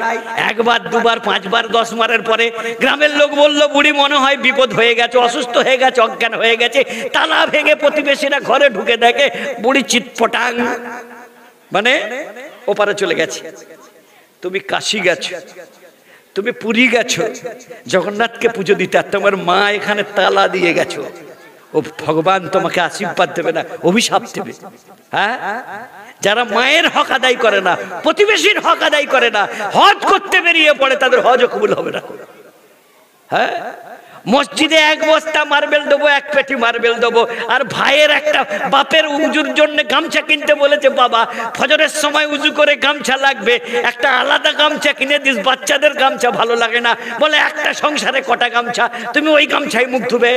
1 বার 2 বার 5 বার 10 বারের পরে গ্রামের লোক বলল বুড়ি মনে হয় বিপদ হয়ে গেছে, অসুস্থ হয়ে গেছে, অজ্ঞান হয়ে গেছে। তালা ভেঙে প্রতিবেশীরা ঘরে ঢুকে দেখে বুড়ি চিৎপটাং, মানে ওপারে চলে গেছে। তুমি কাশী গেছো, তুমি পুরী গেছো জগন্নাথকে পুজো দিতে, আর তোমার মা এখানে তালা দিয়ে গেছো। ও ভগবান তোমাকে আশীর্বাদ দেবে না, অভিশাপ দেবে। হ্যাঁ, যারা মায়ের হক আদায় করে না, প্রতিবেশীর হক আদায় করে না, হজ করতে বেরিয়ে পড়ে, তাদের হজও কবুল হবে না। হ্যাঁ, মসজিদে 1 বস্তা মার্বেল দেবো, 1 পেটি মার্বেল দেবো, আর ভাইয়ের একটা বাপের উজুর জন্য গামছা কিনতে বলেছে, বাবা ফজরের সময় উজু করে গামছা লাগবে, একটা আলাদা গামছা কিনে দিস, বাচ্চাদের গামছা ভালো লাগে না, বলে একটা সংসারে কটা গামছা, তুমি ওই গামছায় মুখ ধুবে।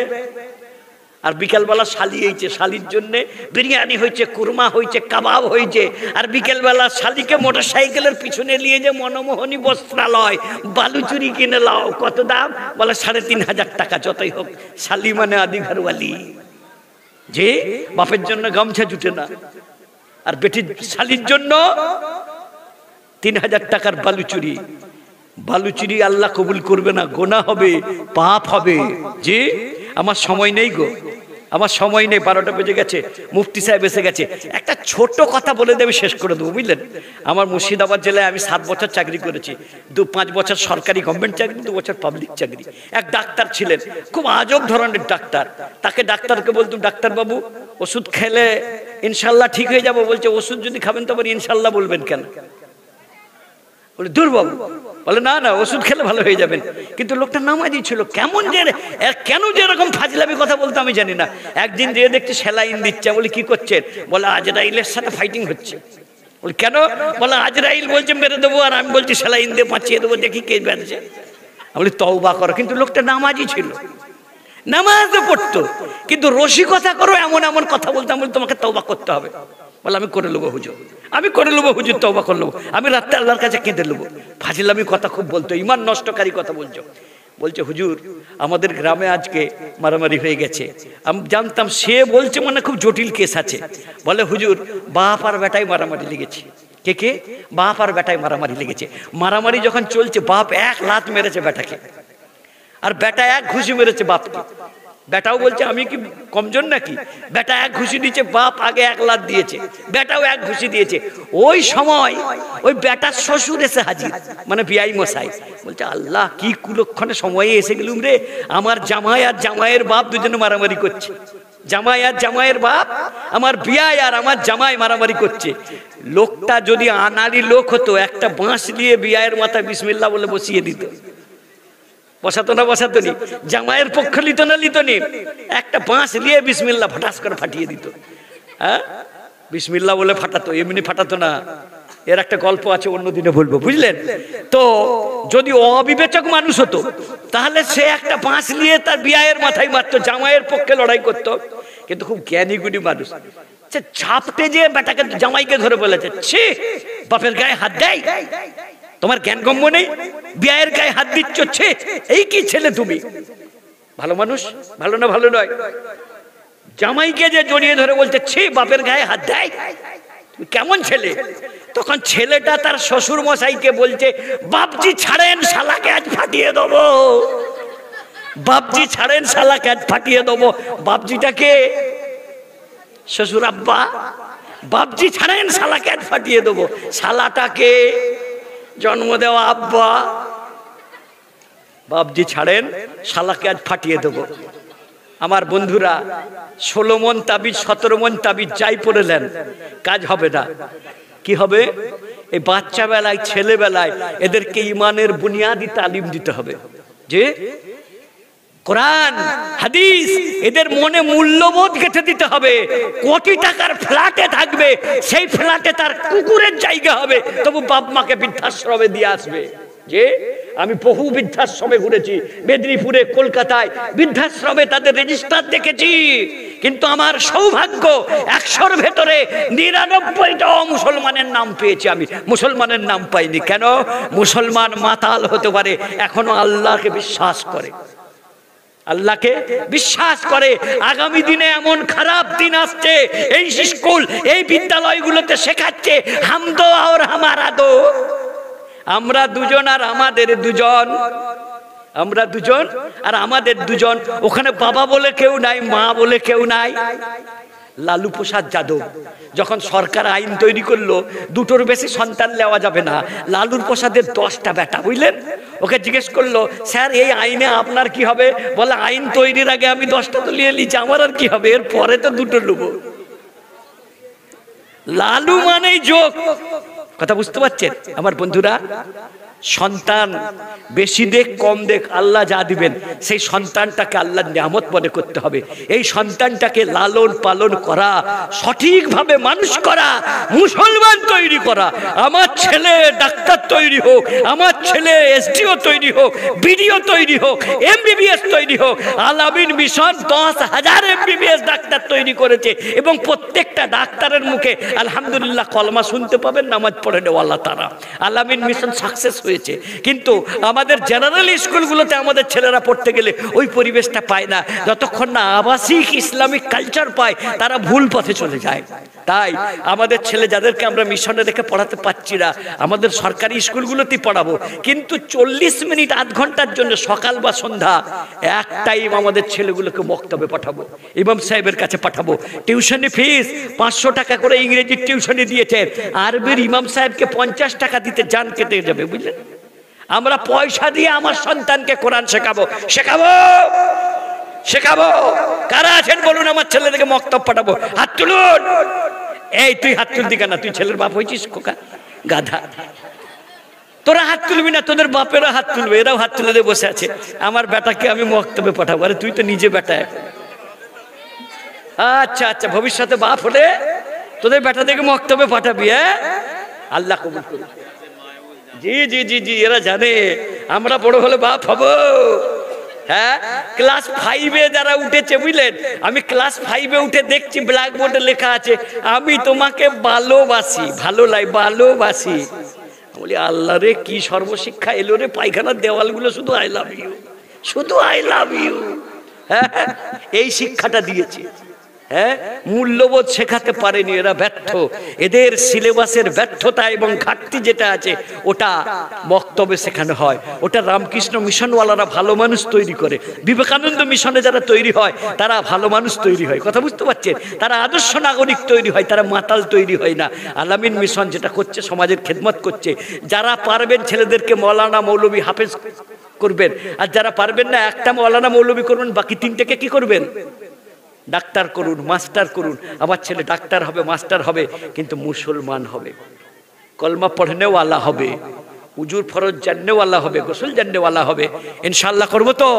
আর বিকেলবেলা শালি হয়েছে, শালির জন্য বিরিয়ানি হয়েছে, কুরমা হয়েছে, কাবাব হয়েছে, আর বিকেলবেলা শালিকে মোটরসাইকেলের পিছনে নিয়ে যে মনমোহনী বস্ত্রালয় বালুচুরি কিনে লাও। কত দাম? বলে 3500 টাকা। যতই হোক শালি মানে আদি ঘরওয়ালি, যে বাপের জন্য গামছা জুটে না, আর বেটি শালির জন্য 3000 টাকার বালুচুরি। বালুচুরি আল্লাহ কবুল করবে না, গোনা হবে, পাপ হবে। যে আমার সময় নেই গো, আমার সময় নেই, 12টা বেজে গেছে, মুফতি সাহেব এসে গেছে। একটা ছোট কথা বলে দেবে, শেষ করে দেবো, বুঝলেন। আমার মুর্শিদাবাদ জেলায় আমি 7 বছর চাকরি করেছি। 5 বছর সরকারি গভর্নমেন্ট চাকরি, 2 বছর পাবলিক চাকরি। এক ডাক্তার ছিলেন, খুব আজব ধরনের ডাক্তার। তাকে ডাক্তারকে বলতুম, ডাক্তার বাবু ওষুধ খেলে ইনশাল্লাহ ঠিক হয়ে যাবো। বলছে ওষুধ যদি খাবেন তো আবার ইনশাল্লাহ বলবেন কেন? বলে দূর বাবু, বলে না না ওষুধ খেলে ভালো হয়ে যাবেন। কিন্তু লোকটা নামাজি ছিল, কেমন যে কেন যে এরকম ফাজলামি কথা বলতো আমি জানি না। একদিন যে দেখতে সেলাইন দিচ্ছে, বলে কি করছেন? বলে আজরাইলের সাথে ফাইটিং হচ্ছে। বলে কেন? বলে আজরাইল বলছে মেরে দেবো, আর আমি বলছি সেলাইন দিয়ে বাঁচিয়ে দেবো, দেখি কে বেঁধেছে। বলি তওবা করো। কিন্তু লোকটা নামাজি ছিল, নামাজও পড়তো, কিন্তু রসিকতা করো এমন এমন কথা বলতাম, বলি তোমাকে তওবা করতে হবে। বলে আমি করে নেবো হুজুর, আমি করে নেবো হুজুর, তওবা করে নেবো, আমি রাত্রে আল্লাহর কাছে কেঁদে নেবো। ফাজিলামি কথা খুব বলতো, ইমান নষ্টকারী কথা বলছো। বলছে হুজুর আমাদের গ্রামে আজকে মারামারি হয়ে গেছে। আমি জানতাম সে বলছে মানে খুব জটিল কেস আছে। বলে হুজুর বাপ আর বেটাই মারামারি লেগেছে। কে কে? বাপ আর বেটাই মারামারি লেগেছে। মারামারি যখন চলছে, বাপ 1 লাত মেরেছে বেটাকে, আর বেটা 1 ঘুষি মেরেছে বাপকে। বেটাও বলছে আমি কি কমজোর নাকি? বেটা 1 ঘুষি দিয়েছে, বাপ আগে 1 লাত দিয়েছে, বেটাও 1 ঘুষি দিয়েছে। ওই সময় ওই বেটার শ্বশুর এসে হাজির, মানে বিআই মশাই। বলছে আল্লাহ কি কুলক্ষণে সময়ে এসে গেলুম রে, আমার জামাই আর জামাইয়ের বাপ দুজনে মারামারি করছে। জামাই আর জামাইয়ের বাপ, আমার বিআই আর আমার জামাই মারামারি করছে। লোকটা যদি আনাড়ি লোক হতো, একটা বাঁশ নিয়ে বিআইয়ের মাথায় বিসমিল্লাহ বলে বসিয়ে দিত। বসাতো না? বসাতো নি? জামাইয়ের পক্ষ লিত না? লিত নি? একটা বাঁশ নিয়ে বিসমিল্লাহ ফটাস করে ফাটিয়ে দিত। হ্যাঁ, বিসমিল্লাহ বলে ফাটাতো, এমনি ফাটাতো না। এর একটা গল্প আছে, অন্যদিনে বলবো, বুঝলেন তো। যদি অবিবেচক মানুষ হতো, তাহলে সে একটা বাঁশ নিয়ে তার বিআইয়ের মাথায় মারতো, জামাইয়ের পক্ষে লড়াই করতো। কিন্তু খুব জ্ঞানী গুণী মানুষ, সে ঝাপটে যে বেটাকে জামাইকে ধরে বলেছে, ছি বাপের গায়ে হাত দেয়, তোমার জ্ঞান গম্য নেই, বিয়ের গায়ে হাত দিচ্ছ, ছে এই কি ছেলে তুমি? ভালো মানুষ? ভালো না? ভালো নয়। জামাইকে যে জড়িয়ে ধরে বলছে ছে বাপের গায়ে হাত দেয়, কেমন ছেলে? তখন ছেলেটা তার শ্বশুর মশাইকে বলছে বাপজি ছাড়েন, শালাকে আজ ফাটিয়ে দেবো, বাপজি ছাড়েন, শালাকে আজ ফাটিয়ে দেবো। বাপজিটাকে শ্বশুর আব্বা, বাপজি ছাড়েন, শালাকে আজ ফাটিয়ে দেবো। শালাটাকে জন্ম দেওয়া আব্বা। বাপজি ছাড়েন, শালাকে আজ ফাটিয়ে দেবো। আমার বন্ধুরা 16 মণ তাবিজ 17 মণ তাবিজ যাই পড়ে নেন, কাজ হবে না। কি হবে? এই বাচ্চা বেলায়, ছেলেবেলায় এদেরকে ইমানের বুনিয়াদি তালিম দিতে হবে, যে কোরআন হাদিস এদের মনে মূল্যবোধ গেঁথে দিতে হবে। কোটি টাকার ফ্ল্যাটে থাকবে, সেই ফ্ল্যাটে তার কুকুরের জায়গা হবে, তবু বাপ মাকে বৃদ্ধাশ্রমে দিয়ে আসবে। যে আমি বহু বৃদ্ধাশ্রমে ঘুরেছি, মেদিনীপুরে, কলকাতায় বৃদ্ধাশ্রমে তাদের রেজিস্টার দেখেছি, কিন্তু আমার সৌভাগ্য 100-র ভেতরে 99টা মুসলমানের নাম পেয়েছি, আমি মুসলমানের নাম পাইনি। কেন? মুসলমান মাতাল হতে পারে, এখনো আল্লাহকে বিশ্বাস করে, আল্লাহকে বিশ্বাস করে। আগামী দিনে এমন খারাপ দিন আসছে, এই স্কুল, এই বিদ্যালয়গুলোতে শেখাচ্ছে হামদো আর হামারা দো, আমরা দুজন আর আমাদের দুজন, আমরা দুজন আর আমাদের দুজন। ওখানে বাবা বলে কেউ নাই, মা বলে কেউ নাই। লালু প্রসাদ যাদব যখন সরকার আইন তৈরি করলো 2টোর বেশি সন্তান নেওয়া যাবে না, লালুর প্রসাদের 10টা বেটা, বুঝলেন? ওকে জিজ্ঞেস করলো, স্যার এই আইনে আপনার কি হবে? বলে, আইন তৈরির আগে আমি 10টা তো নিয়ে নিয়েছি, আমার আর কি হবে, এর পরে তো 2টো নেব। লালু মানেই যোগ। কথা বুঝতে পারছেন আমার বন্ধুরা? সন্তান বেশি দেখ কম দেখ, আল্লাহ যা দিবেন সেই সন্তানটাকে আল্লাহর নিয়ামত মনে করতে হবে। এই সন্তানটাকে লালন পালন করা, সঠিকভাবে মানুষ করা, মুসলমান তৈরি করা। আমার ছেলে ডাক্তার তৈরি হোক, আমার ছেলে এসডিও তৈরি হোক, বিডিও তৈরি হোক, এমবিবিএস তৈরি হোক। আল-আমিন মিশন 10,000 এমবিবিএস ডাক্তার তৈরি করেছে, এবং প্রত্যেকটা ডাক্তারের মুখে আলহামদুলিল্লাহ কলমা শুনতে পাবেন, নামাজ পড়ে নেওয়াল্লাহ তারা। আল-আমিন মিশন সাকসেস হয়েছে। কিন্তু আমাদের জেনারেল স্কুলগুলোতে আমাদের ছেলেরা পড়তে গেলে ওই পরিবেশটা পায় না। যতক্ষণ না আবাসিক ইসলামিক কালচার পায়, তারা ভুল পথে চলে যায়। তাই আমাদের ছেলে যাদেরকে আমরা মিশনে রেখে পড়াতে পারছি না, আমাদের সরকারি স্কুলগুলোতেই পড়াবো, কিন্তু 40 মিনিট আধ ঘন্টার জন্য সকাল বা সন্ধ্যা এক টাইম আমাদের ছেলেগুলোকে মক্তবে পাঠাবো, ইমাম সাহেবের কাছে পাঠাবো। টিউশনি ফিস 500 টাকা করে ইংরেজির টিউশনি দিয়েছে, আরবির ইমাম সাহেবকে 50 টাকা দিতে জান কেটে যাবে, বুঝলেন? আমরা পয়সা দিয়ে আমার সন্তানকে কোরআন শেখাবো, শেখাবো, শেখাবো। কারা আছেন বলুন, আমার ছেলেদেরকে মক্তব পাঠাবো? হাত তুলুন। এই তুই হাত তুলবি কেন? তুই ছেলের বাপ হয়েছিস খোকা, গাধা। তোরা হাত তুলবি না, তোদের বাপেরা হাত তুলবে, এরাও হাত তুলে বসে আছে। আমার বেটাকে আমি মক্তবে পাঠাবো। আরে তুই তো নিজে বেটা। আচ্ছা আচ্ছা, ভবিষ্যতে বাপ হলে তোদের বেটাদেরকে মক্তবে পাঠাবি। হ্যাঁ, আল্লাহ কবুল করুন। জি জি জি জি, এরা জানে আমরা বড় হলে বাপ হব। হ্যাঁ, ক্লাস 5-এ যারা উঠেছে, বুঝলেন, আমি ক্লাস 5-এ উঠে দেখছি ব্ল্যাকবোর্ডে লেখা আছে, আমি তোমাকে ভালোবাসি, ভালো লাগে, ভালোবাসি। বলি আল্লাহ রে, কি সর্বশিক্ষা এলো রে, পায়খানার দেওয়ালগুলো শুধু আই লাভ ইউ, শুধু আই লাভ ইউ। হ্যাঁ, এই শিক্ষাটা দিয়েছে। হ্যাঁ, মূল্যবোধ শেখাতে পারেনি, এরা ব্যর্থ। এদের সিলেবাসের ব্যর্থতা এবং ঘাটতি যেটা আছে, ওটা বক্তব্যে শেখানো হয়। ওটা রামকৃষ্ণ মিশনওয়ালারা ভালো মানুষ তৈরি করে, বিবেকানন্দ মিশনে যারা তৈরি হয় তারা ভালো মানুষ তৈরি হয়। কথা বুঝতে পারছেন? তারা আদর্শ নাগরিক তৈরি হয়, তারা মাতাল তৈরি হয় না। আল-আমিন মিশন যেটা করছে, সমাজের খেদমত করছে। যারা পারবেন ছেলেদেরকে মৌলানা মৌলবী হাফেজ করবেন, আর যারা পারবেন না, একটা মৌলানা মৌলবী করবেন, বাকি 3টেকে কি করবেন? ডাক্তার করুন, মাস্টার করুন। আমার ছেলে ডাক্তার হবে, মাস্টার হবে, কিন্তু মুসলমান হবে, কলমা পড়নেওয়ালা হবে, উজুর ফরজ জাননেওয়ালা হবে, গোসল জাননেওয়ালা হবে। ইনশাআল্লাহ করবো তো?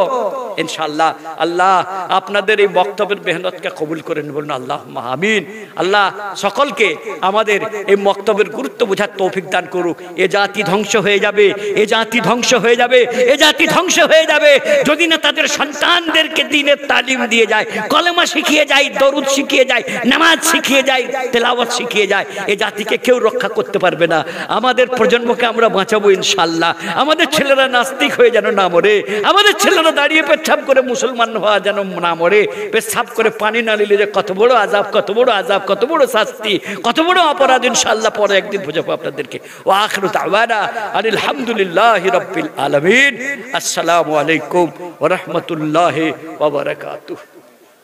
ইনশাআল্লাহ। আল্লাহ আপনাদের এই বক্তব্যের মেহনতকে কবুল করেন, বলুন আল্লাহুম্মা আমিন। আল্লাহ সকলকে আমাদের এই বক্তব্যের গুরুত্ব বোঝার তৌফিক দান করুক। এ জাতি ধ্বংস হয়ে যাবে, এ জাতি ধ্বংস হয়ে যাবে, এ জাতি ধ্বংস হয়ে যাবে যদি না তাদের সন্তানদেরকে দ্বীনের তালিম দিয়ে যায়, কলেমা শিখিয়ে যায়, দরুদ শিখিয়ে যায়, নামাজ শিখিয়ে যায়, তেলাওয়াত শিখিয়ে যায়। এ জাতিকে কেউ রক্ষা করতে পারবে না। আমাদের প্রজন্মকে আমরা বাঁচাবো ইনশাআল্লাহ। আমাদের ছেলেরা নাস্তিক হয়ে যেন না মরে, আমাদের ছেলেরা দাঁড়িয়ে পেচ্ছাপ করে মুসলমান হওয়া যেন না মরে, পেচ্ছাপ করে পানি না নিলে যে কত বড় আযাব, কত বড় আযাব, কত বড় শাস্তি, কত বড় অপরাধ, ইনশাআল্লাহ পরে একদিন বোঝাবো আপনাদেরকে। ওয়া আখিরু দাওয়ানা আলহামদুলিল্লাহি রাব্বিল আলামিন। আসসালামু আলাইকুম ওয়া রাহমাতুল্লাহি ওয়া বারাকাতুহু।